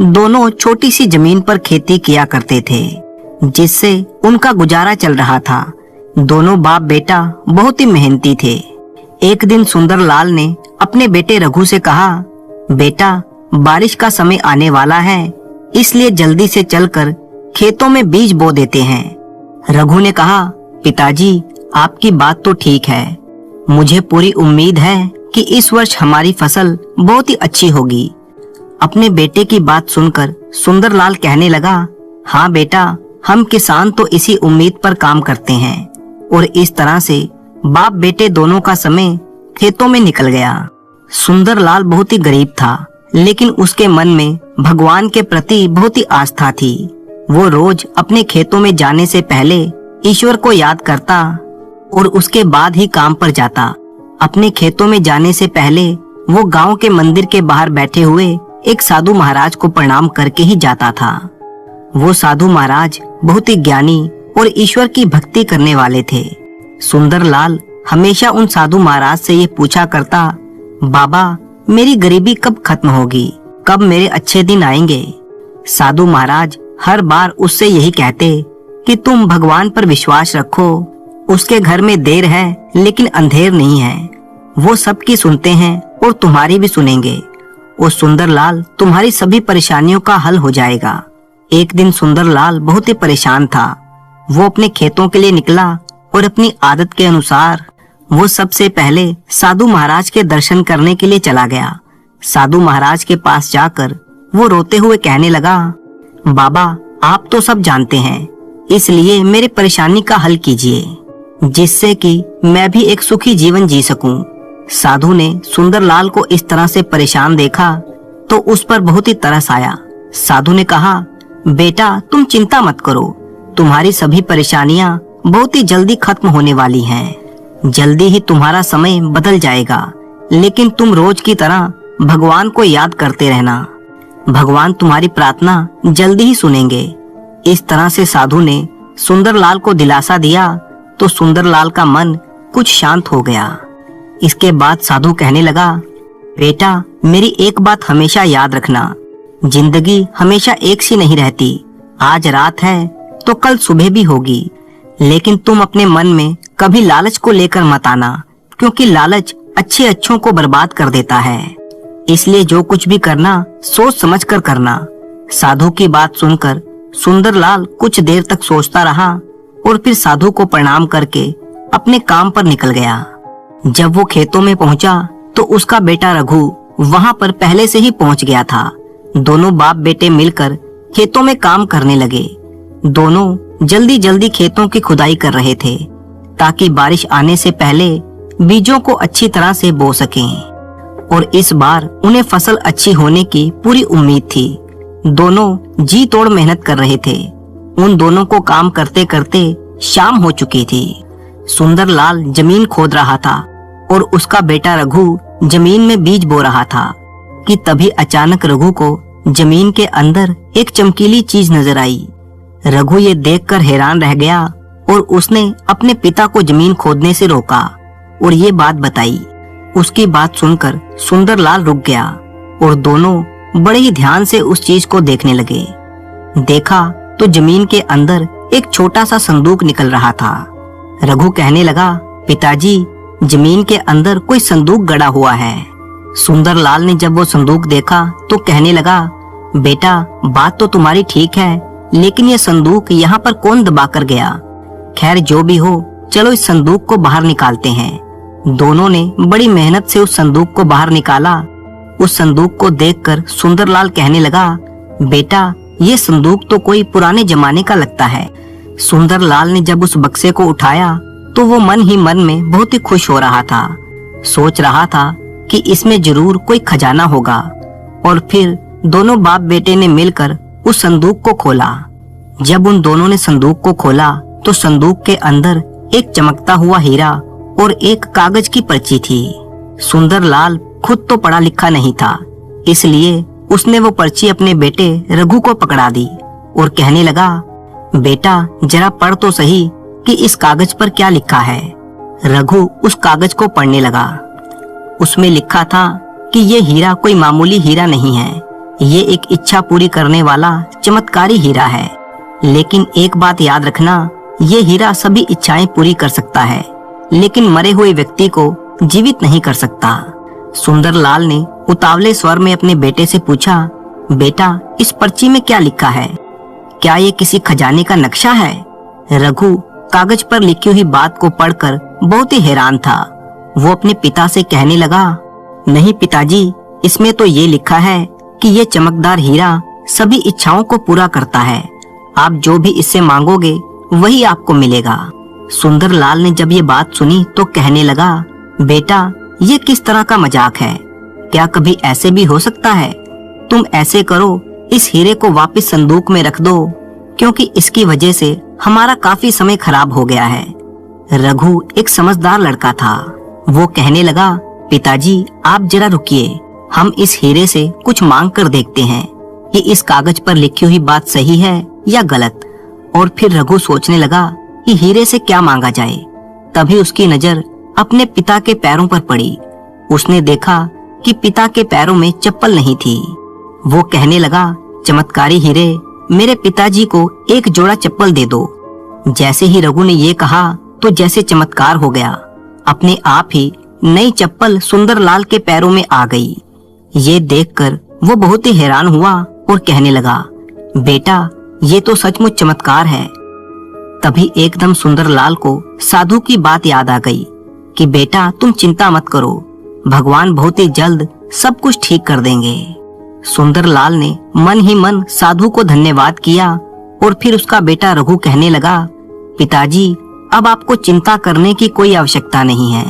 दोनों छोटी सी जमीन पर खेती किया करते थे, जिससे उनका गुजारा चल रहा था। दोनों बाप बेटा बहुत ही मेहनती थे। एक दिन सुंदरलाल ने अपने बेटे रघु से कहा, बेटा, बारिश का समय आने वाला है, इसलिए जल्दी से चलकर खेतों में बीज बो देते हैं। रघु ने कहा, पिताजी, आपकी बात तो ठीक है, मुझे पूरी उम्मीद है कि इस वर्ष हमारी फसल बहुत ही अच्छी होगी। अपने बेटे की बात सुनकर सुंदरलाल कहने लगा, हाँ बेटा, हम किसान तो इसी उम्मीद पर काम करते हैं। और इस तरह से बाप बेटे दोनों का समय खेतों में निकल गया। सुंदरलाल बहुत ही गरीब था, लेकिन उसके मन में भगवान के प्रति बहुत ही आस्था थी। वो रोज अपने खेतों में जाने से पहले ईश्वर को याद करता और उसके बाद ही काम पर जाता। अपने खेतों में जाने से पहले वो गांव के मंदिर के बाहर बैठे हुए एक साधु महाराज को प्रणाम करके ही जाता था। वो साधु महाराज बहुत ही ज्ञानी और ईश्वर की भक्ति करने वाले थे। सुंदरलाल हमेशा उन साधु महाराज से ये पूछा करता, बाबा, मेरी गरीबी कब खत्म होगी, कब मेरे अच्छे दिन आएंगे? साधु महाराज हर बार उससे यही कहते कि तुम भगवान पर विश्वास रखो, उसके घर में देर है लेकिन अंधेर नहीं है, वो सबकी सुनते हैं और तुम्हारी भी सुनेंगे, और सुंदरलाल तुम्हारी सभी परेशानियों का हल हो जाएगा। एक दिन सुंदरलाल बहुत ही परेशान था। वो अपने खेतों के लिए निकला और अपनी आदत के अनुसार वो सबसे पहले साधु महाराज के दर्शन करने के लिए चला गया। साधु महाराज के पास जाकर वो रोते हुए कहने लगा, बाबा, आप तो सब जानते हैं, इसलिए मेरी परेशानी का हल कीजिए, जिससे कि मैं भी एक सुखी जीवन जी सकूं। साधु ने सुंदरलाल को इस तरह से परेशान देखा तो उस पर बहुत ही तरस आया। साधु ने कहा, बेटा, तुम चिंता मत करो, तुम्हारी सभी परेशानियां बहुत ही जल्दी खत्म होने वाली हैं। जल्दी ही तुम्हारा समय बदल जाएगा, लेकिन तुम रोज की तरह भगवान को याद करते रहना। भगवान तुम्हारी प्रार्थना जल्दी ही सुनेंगे। इस तरह से साधु ने सुंदरलाल को दिलासा दिया तो सुंदरलाल का मन कुछ शांत हो गया। इसके बाद साधु कहने लगा, बेटा मेरी एक बात हमेशा याद रखना, जिंदगी हमेशा एक सी नहीं रहती। आज रात है तो कल सुबह भी होगी, लेकिन तुम अपने मन में कभी लालच को लेकर मत आना, क्योंकि लालच अच्छे अच्छों को बर्बाद कर देता है। इसलिए जो कुछ भी करना सोच समझ कर करना। साधु की बात सुनकर सुंदरलाल कुछ देर तक सोचता रहा और फिर साधु को प्रणाम करके अपने काम पर निकल गया। जब वो खेतों में पहुंचा तो उसका बेटा रघु वहां पर पहले से ही पहुंच गया था। दोनों बाप बेटे मिलकर खेतों में काम करने लगे। दोनों जल्दी जल्दी खेतों की खुदाई कर रहे थे ताकि बारिश आने से पहले बीजों को अच्छी तरह से बो सकें। और इस बार उन्हें फसल अच्छी होने की पूरी उम्मीद थी। दोनों जी तोड़ मेहनत कर रहे थे। उन दोनों को काम करते करते शाम हो चुकी थी। सुंदरलाल जमीन खोद रहा था और उसका बेटा रघु जमीन में बीज बो रहा था कि तभी अचानक रघु को जमीन के अंदर एक चमकीली चीज नजर आई। रघु ये देखकर हैरान रह गया और उसने अपने पिता को जमीन खोदने से रोका और ये बात बताई। उसकी बात सुनकर सुंदरलाल रुक गया और दोनों बड़े ही ध्यान से उस चीज को देखने लगे। देखा तो जमीन के अंदर एक छोटा सा संदूक निकल रहा था। रघु कहने लगा, पिताजी जमीन के अंदर कोई संदूक गड़ा हुआ है। सुंदरलाल ने जब वो संदूक देखा तो कहने लगा, बेटा बात तो तुम्हारी ठीक है, लेकिन ये संदूक यहाँ पर कौन दबा कर गया? खैर जो भी हो, चलो इस संदूक को बाहर निकालते हैं। दोनों ने बड़ी मेहनत से उस संदूक को बाहर निकाला। उस संदूक को देखकर सुंदरलाल कहने लगा, बेटा ये संदूक तो कोई पुराने जमाने का लगता है। सुंदरलाल ने जब उस बक्से को उठाया तो वो मन ही मन में बहुत ही खुश हो रहा था। सोच रहा था कि इसमें जरूर कोई खजाना होगा। और फिर दोनों बाप बेटे ने मिलकर उस संदूक को खोला। जब उन दोनों ने संदूक को खोला तो संदूक के अंदर एक चमकता हुआ हीरा और एक कागज की पर्ची थी। सुंदरलाल खुद तो पढ़ा लिखा नहीं था, इसलिए उसने वो पर्ची अपने बेटे रघु को पकड़ा दी और कहने लगा, बेटा जरा पढ़ तो सही कि इस कागज पर क्या लिखा है। रघु उस कागज को पढ़ने लगा। उसमें लिखा था कि ये हीरा कोई मामूली हीरा नहीं है, ये एक इच्छा पूरी करने वाला चमत्कारी हीरा है। लेकिन एक बात याद रखना, ये हीरा सभी इच्छाएं पूरी कर सकता है, लेकिन मरे हुए व्यक्ति को जीवित नहीं कर सकता। सुंदरलाल ने उतावले स्वर में अपने बेटे से पूछा, बेटा इस पर्ची में क्या लिखा है? क्या ये किसी खजाने का नक्शा है? रघु कागज पर लिखी हुई बात को पढ़कर बहुत ही हैरान था। वो अपने पिता से कहने लगा, नहीं पिताजी, इसमें तो ये लिखा है कि ये चमकदार हीरा सभी इच्छाओं को पूरा करता है। आप जो भी इससे मांगोगे वही आपको मिलेगा। सुंदरलाल ने जब ये बात सुनी तो कहने लगा, बेटा ये किस तरह का मजाक है? क्या कभी ऐसे भी हो सकता है? तुम ऐसे करो, इस हीरे को वापस संदूक में रख दो, क्योंकि इसकी वजह से हमारा काफी समय खराब हो गया है। रघु एक समझदार लड़का था। वो कहने लगा, पिताजी आप जरा रुकिए, हम इस हीरे से कुछ मांग कर देखते हैं कि इस कागज पर लिखी हुई बात सही है या गलत। और फिर रघु सोचने लगा कि हीरे से क्या मांगा जाए। तभी उसकी नजर अपने पिता के पैरों पर पड़ी। उसने देखा कि पिता के पैरों में चप्पल नहीं थी। वो कहने लगा, चमत्कारी हीरे, मेरे पिताजी को एक जोड़ा चप्पल दे दो। जैसे ही रघु ने ये कहा तो जैसे चमत्कार हो गया, अपने आप ही नई चप्पल सुंदरलाल के पैरों में आ गई। ये देखकर वो बहुत ही हैरान हुआ और कहने लगा, बेटा ये तो सचमुच चमत्कार है। तभी एकदम सुंदरलाल को साधु की बात याद आ गई कि बेटा तुम चिंता मत करो, भगवान बहुत ही जल्द सब कुछ ठीक कर देंगे। सुंदरलाल ने मन ही मन साधु को धन्यवाद किया और फिर उसका बेटा रघु कहने लगा, पिताजी अब आपको चिंता करने की कोई आवश्यकता नहीं है।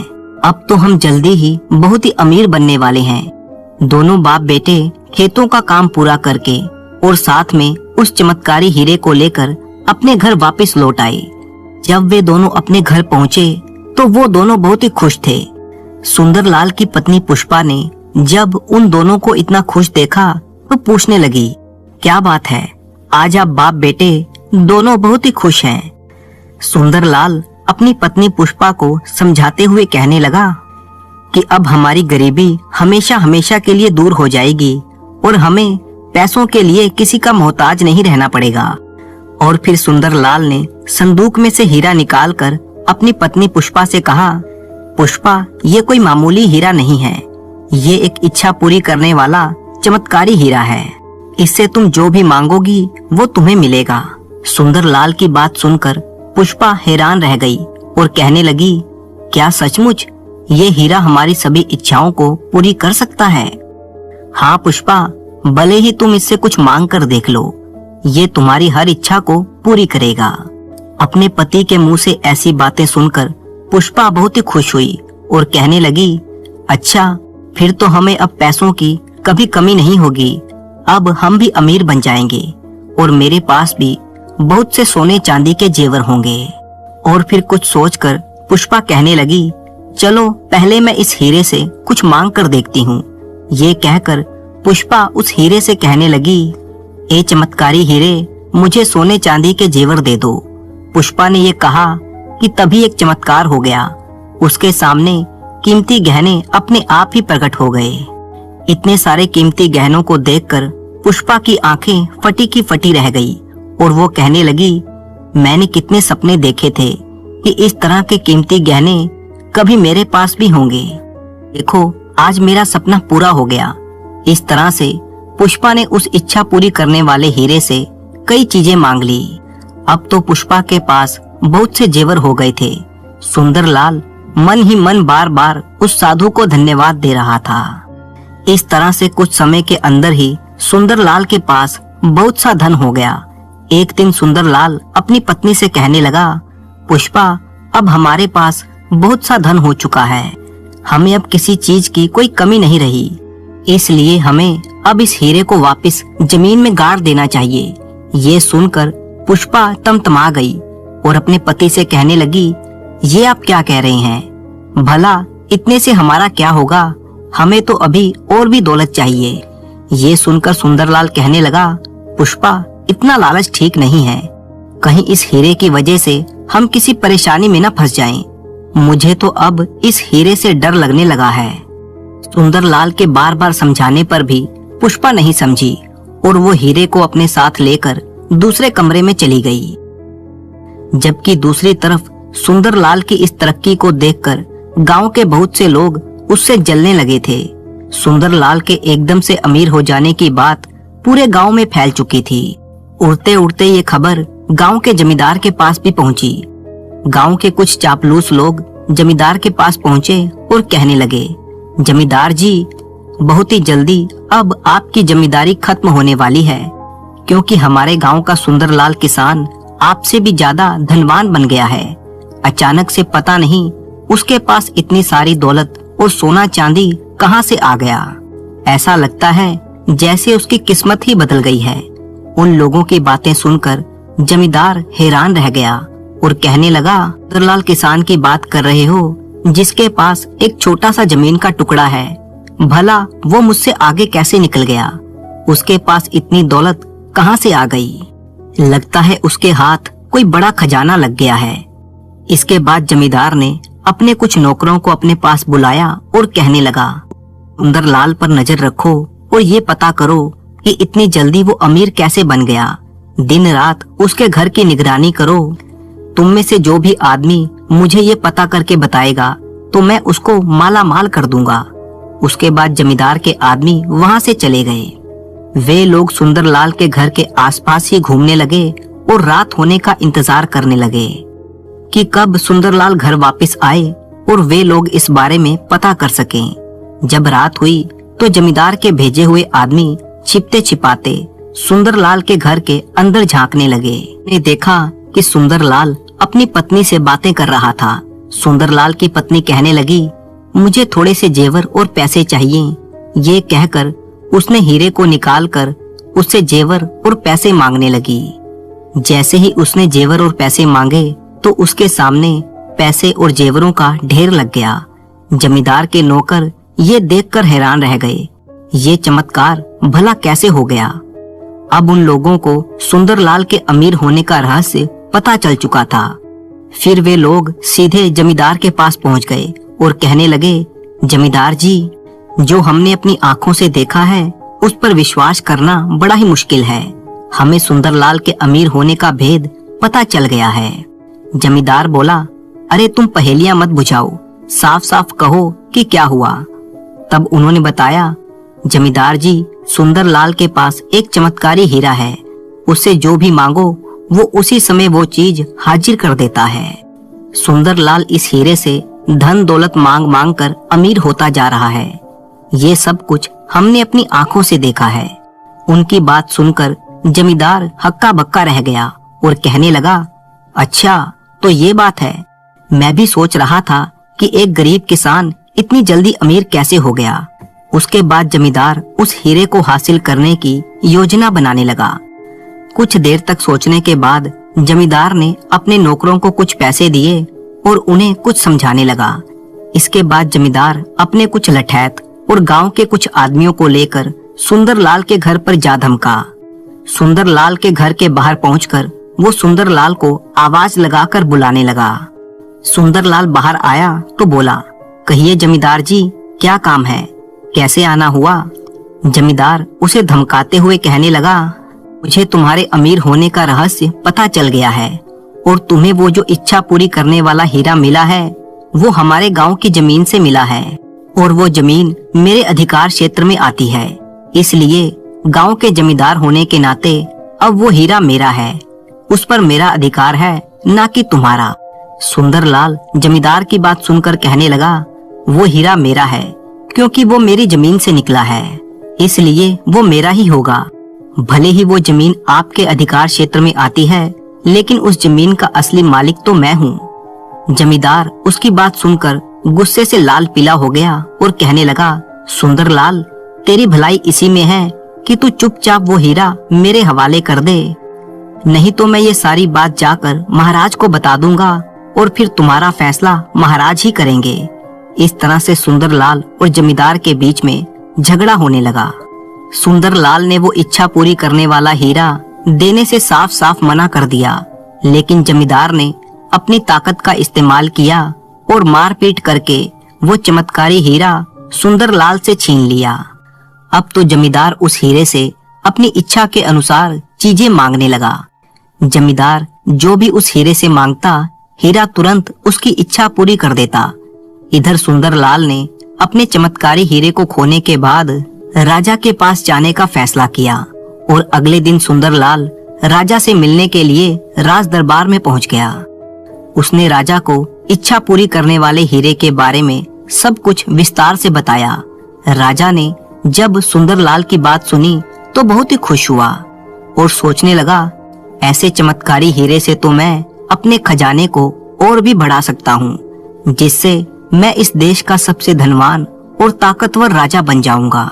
अब तो हम जल्दी ही बहुत ही अमीर बनने वाले हैं। दोनों बाप बेटे खेतों का काम पूरा करके और साथ में उस चमत्कारी हीरे को लेकर अपने घर वापस लौट आए। जब वे दोनों अपने घर पहुंचे तो वो दोनों बहुत ही खुश थे। सुंदरलाल की पत्नी पुष्पा ने जब उन दोनों को इतना खुश देखा तो पूछने लगी, क्या बात है, आज आप बाप बेटे दोनों बहुत ही खुश हैं। सुंदरलाल अपनी पत्नी पुष्पा को समझाते हुए कहने लगा कि अब हमारी गरीबी हमेशा हमेशा के लिए दूर हो जाएगी और हमें पैसों के लिए किसी का मोहताज नहीं रहना पड़ेगा। और फिर सुंदरलाल ने संदूक में से हीरा निकालकर अपनी पत्नी पुष्पा से कहा, पुष्पा, ये कोई मामूली हीरा नहीं है, ये एक इच्छा पूरी करने वाला चमत्कारी हीरा है। इससे तुम जो भी मांगोगी वो तुम्हें मिलेगा। सुंदरलाल की बात सुनकर पुष्पा हैरान रह गई और कहने लगी, क्या सचमुच ये हीरा हमारी सभी इच्छाओं को पूरी कर सकता है? हाँ पुष्पा, भले ही तुम इससे कुछ मांग कर देख लो, ये तुम्हारी हर इच्छा को पूरी करेगा। अपने पति के मुंह से ऐसी बातें सुनकर पुष्पा बहुत ही खुश हुई और कहने लगी, अच्छा, फिर तो हमें अब पैसों की कभी कमी नहीं होगी। अब हम भी अमीर बन जाएंगे और मेरे पास भी बहुत से सोने चांदी के जेवर होंगे। और फिर कुछ सोचकर पुष्पा कहने लगी, चलो पहले मैं इस हीरे से कुछ मांग कर देखती हूँ। ये कहकर पुष्पा उस हीरे से कहने लगी, ए चमत्कारी हीरे, मुझे सोने चांदी के जेवर दे दो। पुष्पा ने ये कहा कि तभी एक चमत्कार हो गया। उसके सामने कीमती गहने अपने आप ही प्रकट हो गए। इतने सारे कीमती गहनों को देखकर पुष्पा की आंखें फटी की फटी रह गई और वो कहने लगी, मैंने कितने सपने देखे थे कि इस तरह के कीमती गहने कभी मेरे पास भी होंगे। देखो, आज मेरा सपना पूरा हो गया। इस तरह से पुष्पा ने उस इच्छा पूरी करने वाले हीरे से कई चीजें मांग ली। अब तो पुष्पा के पास बहुत से जेवर हो गए थे। सुंदरलाल मन ही मन बार बार उस साधु को धन्यवाद दे रहा था। इस तरह से कुछ समय के अंदर ही सुंदरलाल के पास बहुत सा धन हो गया। एक दिन सुंदरलाल अपनी पत्नी से कहने लगा, पुष्पा, अब हमारे पास बहुत सा धन हो चुका है, हमें अब किसी चीज की कोई कमी नहीं रही, इसलिए हमें अब इस हीरे को वापस जमीन में गाड़ देना चाहिए। ये सुनकर पुष्पा तमतमा गई और अपने पति से कहने लगी, ये आप क्या कह रहे हैं? भला इतने से हमारा क्या होगा, हमें तो अभी और भी दौलत चाहिए। ये सुनकर सुंदरलाल कहने लगा, पुष्पा, इतना लालच ठीक नहीं है, कहीं इस हीरे की वजह से हम किसी परेशानी में न फंस जाएं। मुझे तो अब इस हीरे से डर लगने लगा है। सुंदरलाल के बार बार समझाने पर भी पुष्पा नहीं समझी और वो हीरे को अपने साथ लेकर दूसरे कमरे में चली गई। जबकि दूसरी तरफ सुंदरलाल की इस तरक्की को देखकर गांव के बहुत से लोग उससे जलने लगे थे। सुंदरलाल के एकदम से अमीर हो जाने की बात पूरे गांव में फैल चुकी थी। उड़ते उड़ते ये खबर गांव के जमींदार के पास भी पहुंची। गांव के कुछ चापलूस लोग जमींदार के पास पहुंचे और कहने लगे, जमींदार जी, बहुत ही जल्दी अब आपकी जमींदारी खत्म होने वाली है, क्योंकि हमारे गांव का सुंदरलाल किसान आपसे भी ज्यादा धनवान बन गया है। अचानक से पता नहीं उसके पास इतनी सारी दौलत और सोना चांदी कहां से आ गया। ऐसा लगता है जैसे उसकी किस्मत ही बदल गई है। उन लोगों की बातें सुनकर जमींदार हैरान रह गया और कहने लगा, सुंदरलाल किसान की बात कर रहे हो, जिसके पास एक छोटा सा जमीन का टुकड़ा है, भला वो मुझसे आगे कैसे निकल गया? उसके पास इतनी दौलत कहां से आ गई? लगता है उसके हाथ कोई बड़ा खजाना लग गया है। इसके बाद जमींदार ने अपने कुछ नौकरों को अपने पास बुलाया और कहने लगा, सुंदरलाल पर नजर रखो और ये पता करो कि इतनी जल्दी वो अमीर कैसे बन गया। दिन रात उसके घर की निगरानी करो। तुम में से जो भी आदमी मुझे ये पता करके बताएगा तो मैं उसको माला माल कर दूंगा। उसके बाद जमींदार के आदमी वहां से चले गए। वे लोग सुंदरलाल के घर के आसपास ही घूमने लगे और रात होने का इंतजार करने लगे कि कब सुंदरलाल घर वापस आए और वे लोग इस बारे में पता कर सकें। जब रात हुई तो जमींदार के भेजे हुए आदमी छिपते छिपाते सुंदरलाल के घर के अंदर झांकने लगे। ने देखा कि सुंदरलाल अपनी पत्नी से बातें कर रहा था। सुंदरलाल की पत्नी कहने लगी, मुझे थोड़े से जेवर और पैसे चाहिए। ये कहकर उसने हीरे को निकालकर उससे जेवर और पैसे मांगने लगी। जैसे ही उसने जेवर और पैसे मांगे तो उसके सामने पैसे और जेवरों का ढेर लग गया। जमींदार के नौकर ये देखकर हैरान रह गए। ये चमत्कार भला कैसे हो गया? अब उन लोगों को सुंदरलाल के अमीर होने का रहस्य पता चल चुका था। फिर वे लोग सीधे जमींदार के पास पहुंच गए और कहने लगे, जमींदार जी, जो हमने अपनी आंखों से देखा है उस पर विश्वास करना बड़ा ही मुश्किल है। हमें सुंदरलाल के अमीर होने का भेद पता चल गया है। जमींदार बोला, अरे तुम पहेलियां मत बुझाओ, साफ साफ कहो कि क्या हुआ। तब उन्होंने बताया, जमींदार जी, सुंदरलाल के पास एक चमत्कारी हीरा है। उससे जो भी मांगो वो उसी समय वो चीज हाजिर कर देता है। सुंदरलाल इस हीरे से धन दौलत मांग मांग कर अमीर होता जा रहा है। ये सब कुछ हमने अपनी आंखों से देखा है। उनकी बात सुनकर जमींदार हक्का बक्का रह गया और कहने लगा, अच्छा तो ये बात है। मैं भी सोच रहा था कि एक गरीब किसान इतनी जल्दी अमीर कैसे हो गया। उसके बाद जमींदार उस हीरे को हासिल करने की योजना बनाने लगा। कुछ देर तक सोचने के बाद जमींदार ने अपने नौकरों को कुछ पैसे दिए और उन्हें कुछ समझाने लगा। इसके बाद जमींदार अपने कुछ लठैत और गांव के कुछ आदमियों को लेकर सुंदरलाल के घर पर जा धमका। सुंदरलाल के घर के बाहर पहुंचकर वो सुंदरलाल को आवाज लगाकर बुलाने लगा। सुंदरलाल बाहर आया तो बोला, कहिए जमींदार जी, क्या काम है, कैसे आना हुआ? जमींदार उसे धमकाते हुए कहने लगा, मुझे तुम्हारे अमीर होने का रहस्य पता चल गया है और तुम्हें वो जो इच्छा पूरी करने वाला हीरा मिला है वो हमारे गांव की जमीन से मिला है और वो जमीन मेरे अधिकार क्षेत्र में आती है। इसलिए गांव के जमींदार होने के नाते अब वो हीरा मेरा है, उस पर मेरा अधिकार है, ना कि तुम्हारा। सुंदरलाल जमींदार की बात सुनकर कहने लगा, वो हीरा मेरा है क्योंकि वो मेरी जमीन से निकला है, इसलिए वो मेरा ही होगा। भले ही वो जमीन आपके अधिकार क्षेत्र में आती है, लेकिन उस जमीन का असली मालिक तो मैं हूँ। जमींदार उसकी बात सुनकर गुस्से से लाल पीला हो गया और कहने लगा, सुंदरलाल, तेरी भलाई इसी में है कि तू चुपचाप वो हीरा मेरे हवाले कर दे, नहीं तो मैं ये सारी बात जाकर महाराज को बता दूंगा और फिर तुम्हारा फैसला महाराज ही करेंगे। इस तरह से सुंदरलाल और जमींदार के बीच में झगड़ा होने लगा। सुंदरलाल ने वो इच्छा पूरी करने वाला हीरा देने से साफ साफ मना कर दिया, लेकिन जमींदार ने अपनी ताकत का इस्तेमाल किया और मारपीट करके वो चमत्कारी हीरा सुंदरलाल से छीन लिया। अब तो जमींदार उस हीरे से अपनी इच्छा के अनुसार चीजें मांगने लगा। जमींदार जो भी उस हीरे से मांगता, हीरा तुरंत उसकी इच्छा पूरी कर देता। इधर सुंदरलाल ने अपने चमत्कारी हीरे को खोने के बाद राजा के पास जाने का फैसला किया और अगले दिन सुंदरलाल राजा से मिलने के लिए राज दरबार में पहुंच गया। उसने राजा को इच्छा पूरी करने वाले हीरे के बारे में सब कुछ विस्तार से बताया। राजा ने जब सुंदरलाल की बात सुनी तो बहुत ही खुश हुआ और सोचने लगा, ऐसे चमत्कारी हीरे से तो मैं अपने खजाने को और भी बढ़ा सकता हूँ, जिससे मैं इस देश का सबसे धनवान और ताकतवर राजा बन जाऊंगा।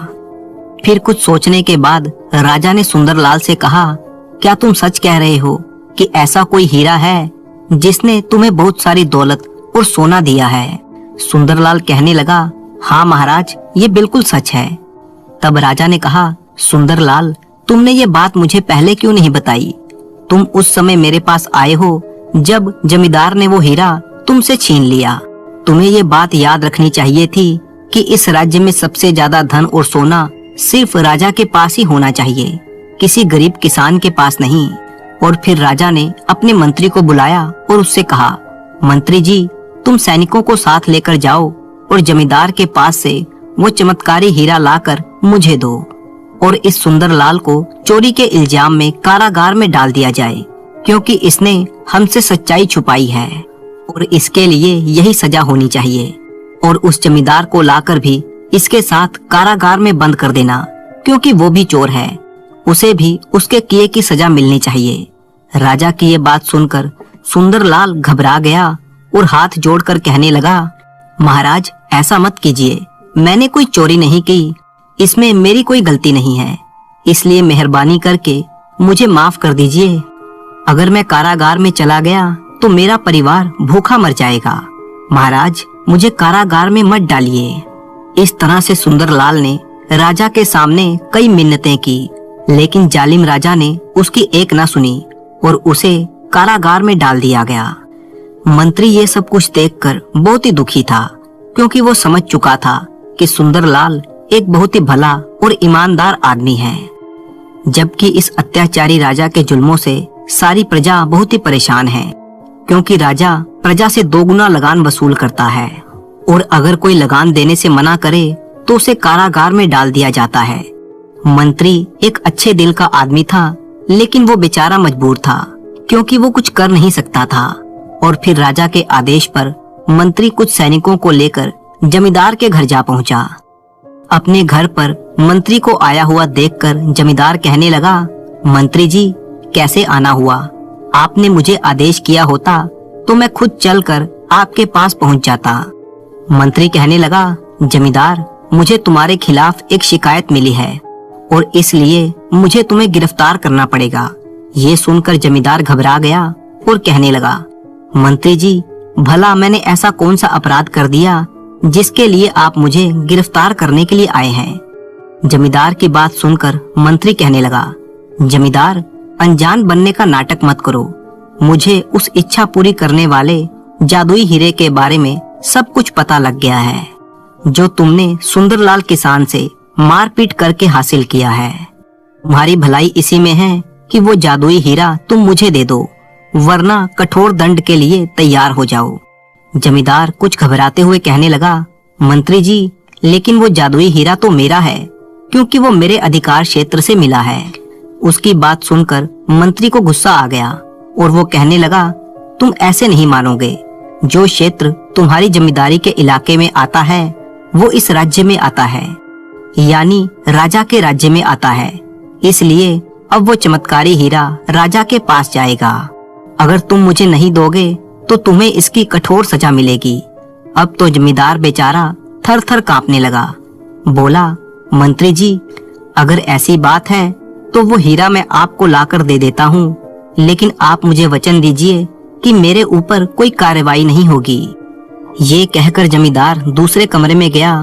फिर कुछ सोचने के बाद राजा ने सुंदरलाल से कहा, क्या तुम सच कह रहे हो कि ऐसा कोई हीरा है जिसने तुम्हें बहुत सारी दौलत और सोना दिया है? सुंदरलाल कहने लगा, हाँ महाराज, ये बिल्कुल सच है। तब राजा ने कहा, सुंदरलाल, तुमने ये बात मुझे पहले क्यों नहीं बताई? तुम उस समय मेरे पास आए हो जब जमींदार ने वो हीरा तुमसे छीन लिया। तुम्हें ये बात याद रखनी चाहिए थी कि इस राज्य में सबसे ज्यादा धन और सोना सिर्फ राजा के पास ही होना चाहिए, किसी गरीब किसान के पास नहीं। और फिर राजा ने अपने मंत्री को बुलाया और उससे कहा, मंत्री जी, तुम सैनिकों को साथ लेकर जाओ और जमींदार के पास से वो चमत्कारी हीरा लाकर मुझे दो और इस सुंदरलाल को चोरी के इल्जाम में कारागार में डाल दिया जाए, क्योंकि इसने हमसे सच्चाई छुपाई है और इसके लिए यही सजा होनी चाहिए। और उस जमींदार को लाकर भी इसके साथ कारागार में बंद कर देना, क्योंकि वो भी चोर है, उसे भी उसके किए की सजा मिलनी चाहिए। राजा की ये बात सुनकर सुंदरलाल घबरा गया और हाथ जोड़कर कहने लगा, महाराज, ऐसा मत कीजिए, मैंने कोई चोरी नहीं की, इसमें मेरी कोई गलती नहीं है, इसलिए मेहरबानी करके मुझे माफ कर दीजिए। अगर मैं कारागार में चला गया तो मेरा परिवार भूखा मर जाएगा। महाराज, मुझे कारागार में मत डालिए। इस तरह से सुंदरलाल ने राजा के सामने कई मिन्नतें की, लेकिन जालिम राजा ने उसकी एक ना सुनी और उसे कारागार में डाल दिया गया। मंत्री ये सब कुछ देखकर बहुत ही दुखी था, क्योंकि वो समझ चुका था कि सुंदरलाल एक बहुत ही भला और ईमानदार आदमी है। जबकि इस अत्याचारी राजा के जुल्मों से सारी प्रजा बहुत ही परेशान है, क्योंकि राजा प्रजा से 2 गुना लगान वसूल करता है और अगर कोई लगान देने से मना करे तो उसे कारागार में डाल दिया जाता है। मंत्री एक अच्छे दिल का आदमी था, लेकिन वो बेचारा मजबूर था, क्योंकि वो कुछ कर नहीं सकता था। और फिर राजा के आदेश पर मंत्री कुछ सैनिकों को लेकर जमींदार के घर जा पहुंचा। अपने घर पर मंत्री को आया हुआ देखकर जमींदार कहने लगा, मंत्री जी, कैसे आना हुआ? आपने मुझे आदेश किया होता तो मैं खुद चलकर आपके पास पहुंच जाता। मंत्री कहने लगा, जमींदार, मुझे तुम्हारे खिलाफ एक शिकायत मिली है और इसलिए मुझे तुम्हें गिरफ्तार करना पड़ेगा। ये सुनकर जमींदार घबरा गया और कहने लगा, मंत्री जी, भला मैंने ऐसा कौन सा अपराध कर दिया जिसके लिए आप मुझे गिरफ्तार करने के लिए आए हैं? जमींदार की बात सुनकर मंत्री कहने लगा, जमींदार, अनजान बनने का नाटक मत करो। मुझे उस इच्छा पूरी करने वाले जादुई हीरे के बारे में सब कुछ पता लग गया है, जो तुमने सुंदरलाल किसान से मारपीट करके हासिल किया है। तुम्हारी भलाई इसी में है कि वो जादुई हीरा तुम मुझे दे दो, वरना कठोर दंड के लिए तैयार हो जाओ। जमींदार कुछ घबराते हुए कहने लगा, मंत्री जी, लेकिन वो जादुई हीरा तो मेरा है, क्योंकि वो मेरे अधिकार क्षेत्र से मिला है। उसकी बात सुनकर मंत्री को गुस्सा आ गया और वो कहने लगा, तुम ऐसे नहीं मानोगे। जो क्षेत्र तुम्हारी जमींदारी के इलाके में आता है वो इस राज्य में आता है, यानी राजा के राज्य में आता है। इसलिए अब वो चमत्कारी हीरा राजा के पास जाएगा। अगर तुम मुझे नहीं दोगे तो तुम्हें इसकी कठोर सजा मिलेगी। अब तो जमींदार बेचारा थर थर कांपने लगा। बोला, मंत्री जी, अगर ऐसी बात है तो वो हीरा मैं आपको लाकर दे देता हूँ, लेकिन आप मुझे वचन दीजिए कि मेरे ऊपर कोई कार्रवाई नहीं होगी। ये कहकर जमींदार दूसरे कमरे में गया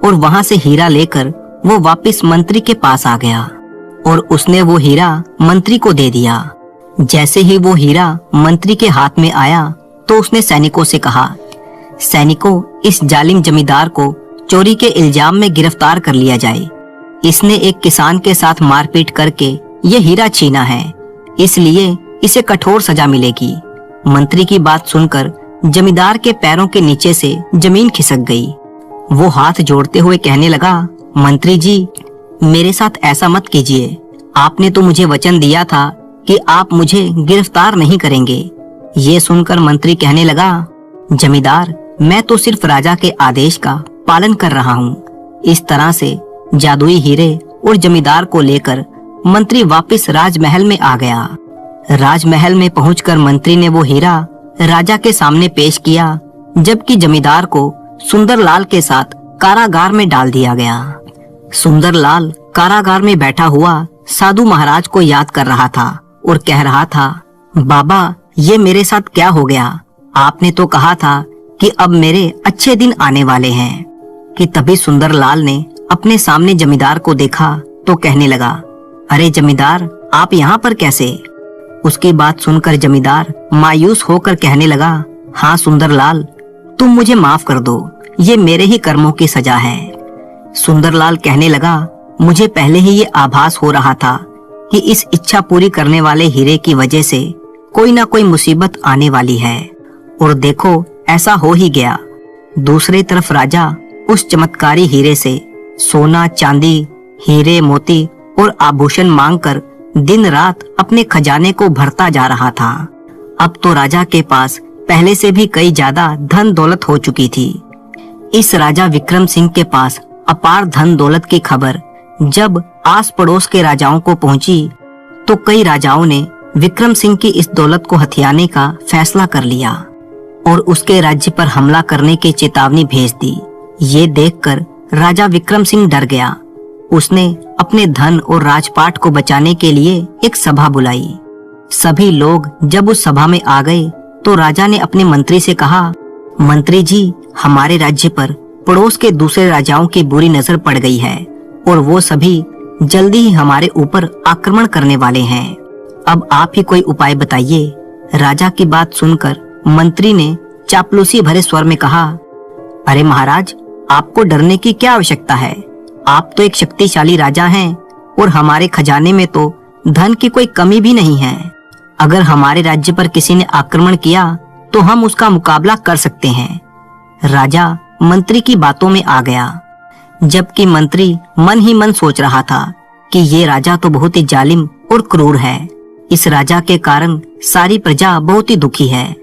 और वहां से हीरा लेकर वो वापस मंत्री के पास आ गया और उसने वो हीरा मंत्री को दे दिया। जैसे ही वो हीरा मंत्री के हाथ में आया तो उसने सैनिकों से कहा, सैनिकों, इस जालिम जमींदार को चोरी के इल्जाम में गिरफ्तार कर लिया जाए। इसने एक किसान के साथ मारपीट करके ये हीरा छीना है, इसलिए इसे कठोर सजा मिलेगी। मंत्री की बात सुनकर जमींदार के पैरों के नीचे से जमीन खिसक गई। वो हाथ जोड़ते हुए कहने लगा, मंत्री जी, मेरे साथ ऐसा मत कीजिए। आपने तो मुझे वचन दिया था कि आप मुझे गिरफ्तार नहीं करेंगे। ये सुनकर मंत्री कहने लगा, जमींदार, मैं तो सिर्फ राजा के आदेश का पालन कर रहा हूँ। इस तरह से जादुई हीरे और जमींदार को लेकर मंत्री वापस राजमहल में आ गया। राजमहल में पहुंचकर मंत्री ने वो हीरा राजा के सामने पेश किया, जबकि जमींदार को सुंदरलाल के साथ कारागार में डाल दिया गया। सुंदरलाल कारागार में बैठा हुआ साधु महाराज को याद कर रहा था और कह रहा था, बाबा, ये मेरे साथ क्या हो गया? आपने तो कहा था कि अब मेरे अच्छे दिन आने वाले हैं। कि तभी सुंदरलाल ने अपने सामने जमींदार को देखा तो कहने लगा, अरे जमींदार, आप यहाँ पर कैसे? उसकी बात सुनकर जमींदार मायूस होकर कहने लगा, हाँ सुंदरलाल, तुम मुझे माफ कर दो, ये मेरे ही कर्मों की सजा है। सुंदरलाल कहने लगा, मुझे पहले ही ये आभास हो रहा था कि इस इच्छा पूरी करने वाले हीरे की वजह से कोई ना कोई मुसीबत आने वाली है, और देखो ऐसा हो ही गया। दूसरी तरफ राजा उस चमत्कारी हीरे से सोना, चांदी, हीरे, मोती और आभूषण मांगकर दिन रात अपने खजाने को भरता जा रहा था। अब तो राजा के पास पहले से भी कई ज्यादा धन दौलत हो चुकी थी। इस राजा विक्रम सिंह के पास अपार धन दौलत की खबर जब आस पड़ोस के राजाओं को पहुंची तो कई राजाओं ने विक्रम सिंह की इस दौलत को हथियाने का फैसला कर लिया और उसके राज्य पर हमला करने की चेतावनी भेज दी। ये देखकर राजा विक्रम सिंह डर गया। उसने अपने धन और राजपाट को बचाने के लिए एक सभा बुलाई। सभी लोग जब उस सभा में आ गए तो राजा ने अपने मंत्री से कहा, मंत्री जी, हमारे राज्य पर पड़ोस के दूसरे राजाओं की बुरी नजर पड़ गई है और वो सभी जल्दी ही हमारे ऊपर आक्रमण करने वाले हैं। अब आप ही कोई उपाय बताइए। राजा की बात सुनकर मंत्री ने चापलूसी भरे स्वर में कहा, अरे महाराज, आपको डरने की क्या आवश्यकता है? आप तो एक शक्तिशाली राजा हैं और हमारे खजाने में तो धन की कोई कमी भी नहीं है। अगर हमारे राज्य पर किसी ने आक्रमण किया तो हम उसका मुकाबला कर सकते हैं। राजा मंत्री की बातों में आ गया, जबकि मंत्री मन ही मन सोच रहा था कि ये राजा तो बहुत ही जालिम और क्रूर है। इस राजा के कारण सारी प्रजा बहुत ही दुखी है,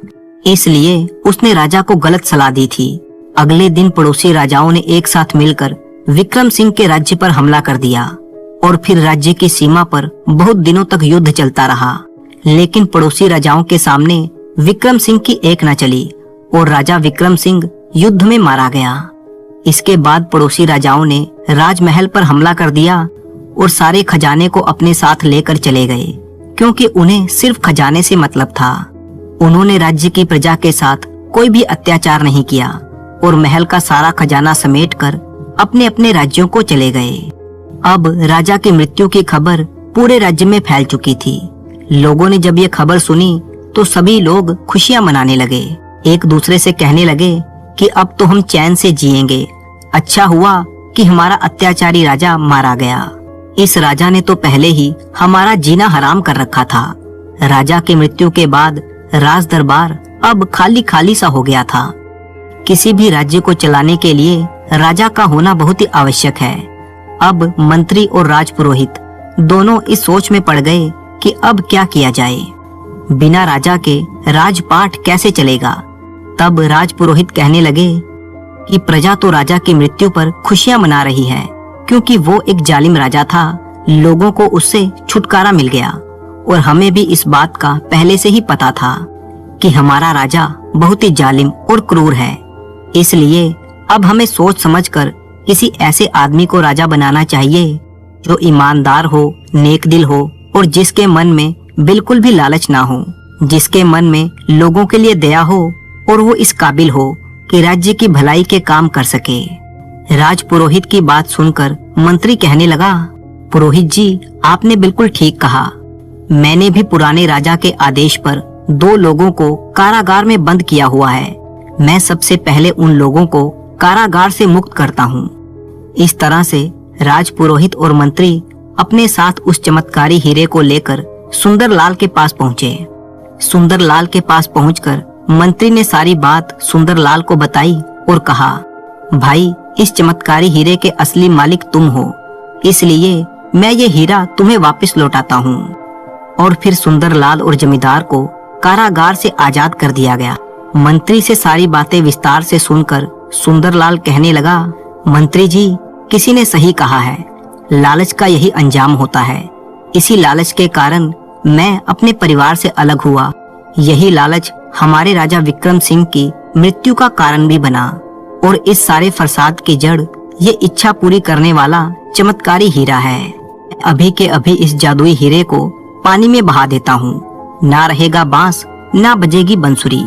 इसलिए उसने राजा को गलत सलाह दी थी। अगले दिन पड़ोसी राजाओं ने एक साथ मिलकर विक्रम सिंह के राज्य पर हमला कर दिया और फिर राज्य की सीमा पर बहुत दिनों तक युद्ध चलता रहा। लेकिन पड़ोसी राजाओं के सामने विक्रम सिंह की एक न चली और राजा विक्रम सिंह युद्ध में मारा गया। इसके बाद पड़ोसी राजाओं ने राजमहल पर हमला कर दिया और सारे खजाने को अपने साथ लेकर चले गए, क्योंकि उन्हें सिर्फ खजाने से मतलब था। उन्होंने राज्य की प्रजा के साथ कोई भी अत्याचार नहीं किया और महल का सारा खजाना समेटकर अपने अपने राज्यों को चले गए। अब राजा की मृत्यु की खबर पूरे राज्य में फैल चुकी थी। लोगों ने जब ये खबर सुनी तो सभी लोग खुशियां मनाने लगे, एक दूसरे से कहने लगे कि अब तो हम चैन से जिएंगे। अच्छा हुआ कि हमारा अत्याचारी राजा मारा गया। इस राजा ने तो पहले ही हमारा जीना हराम कर रखा था। राजा की मृत्यु के बाद राज दरबार अब खाली खाली सा हो गया था। किसी भी राज्य को चलाने के लिए राजा का होना बहुत ही आवश्यक है। अब मंत्री और राजपुरोहित दोनों इस सोच में पड़ गए कि अब क्या किया जाए। बिना राजा के राजपाट कैसे चलेगा? तब राजपुरोहित कहने लगे कि प्रजा तो राजा की मृत्यु पर खुशियां मना रही है, क्योंकि वो एक जालिम राजा था। लोगों को उससे छुटकारा मिल गया और हमें भी इस बात का पहले से ही पता था कि हमारा राजा बहुत ही जालिम और क्रूर है। इसलिए अब हमें सोच समझकर किसी ऐसे आदमी को राजा बनाना चाहिए जो ईमानदार हो, नेक दिल हो और जिसके मन में बिल्कुल भी लालच ना हो, जिसके मन में लोगों के लिए दया हो और वो इस काबिल हो कि राज्य की भलाई के काम कर सके। राजपुरोहित की बात सुनकर मंत्री कहने लगा, पुरोहित जी, आपने बिल्कुल ठीक कहा। मैंने भी पुराने राजा के आदेश पर 2 लोगों को कारागार में बंद किया हुआ है। मैं सबसे पहले उन लोगों को कारागार से मुक्त करता हूँ। इस तरह से राजपुरोहित और मंत्री अपने साथ उस चमत्कारी हीरे को लेकर सुंदरलाल के पास पहुँचे। सुंदरलाल के पास पहुंचकर मंत्री ने सारी बात सुंदरलाल को बताई और कहा, भाई, इस चमत्कारी हीरे के असली मालिक तुम हो, इसलिए मैं ये हीरा तुम्हें वापस लौटाता हूँ। और फिर सुंदरलाल और जमींदार को कारागार से आजाद कर दिया गया। मंत्री से सारी बातें विस्तार से सुनकर सुंदरलाल कहने लगा, मंत्री जी, किसी ने सही कहा है, लालच का यही अंजाम होता है। इसी लालच के कारण मैं अपने परिवार से अलग हुआ। यही लालच हमारे राजा विक्रम सिंह की मृत्यु का कारण भी बना और इस सारे फसाद की जड़ ये इच्छा पूरी करने वाला चमत्कारी हीरा है। अभी के अभी इस जादुई हीरे को पानी में बहा देता हूँ, ना रहेगा बांस, ना बजेगी बंसुरी।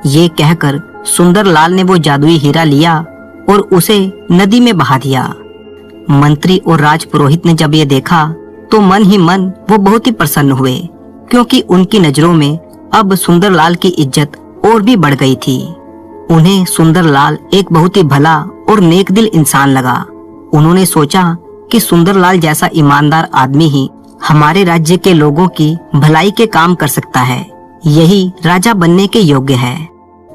ये कहकर सुंदरलाल ने वो जादुई हीरा लिया और उसे नदी में बहा दिया। मंत्री और राजपुरोहित ने जब ये देखा तो मन ही मन वो बहुत ही प्रसन्न हुए, क्योंकि उनकी नजरों में अब सुंदरलाल की इज्जत और भी बढ़ गई थी। उन्हें सुंदरलाल एक बहुत ही भला और नेक दिल इंसान लगा। उन्होंने सोचा कि सुंदरलाल जैसा ईमानदार आदमी ही हमारे राज्य के लोगों की भलाई के काम कर सकता है, यही राजा बनने के योग्य है।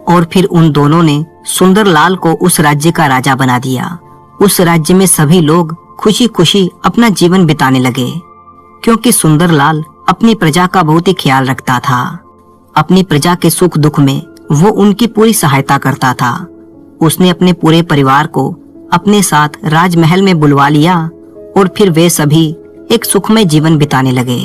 और फिर उन दोनों ने सुंदरलाल को उस राज्य का राजा बना दिया। उस राज्य में सभी लोग खुशी खुशी अपना जीवन बिताने लगे, क्योंकि सुंदरलाल अपनी प्रजा का बहुत ही ख्याल रखता था। अपनी प्रजा के सुख दुख में वो उनकी पूरी सहायता करता था। उसने अपने पूरे परिवार को अपने साथ राजमहल में बुलवा लिया और फिर वे सभी एक सुखमय जीवन बिताने लगे।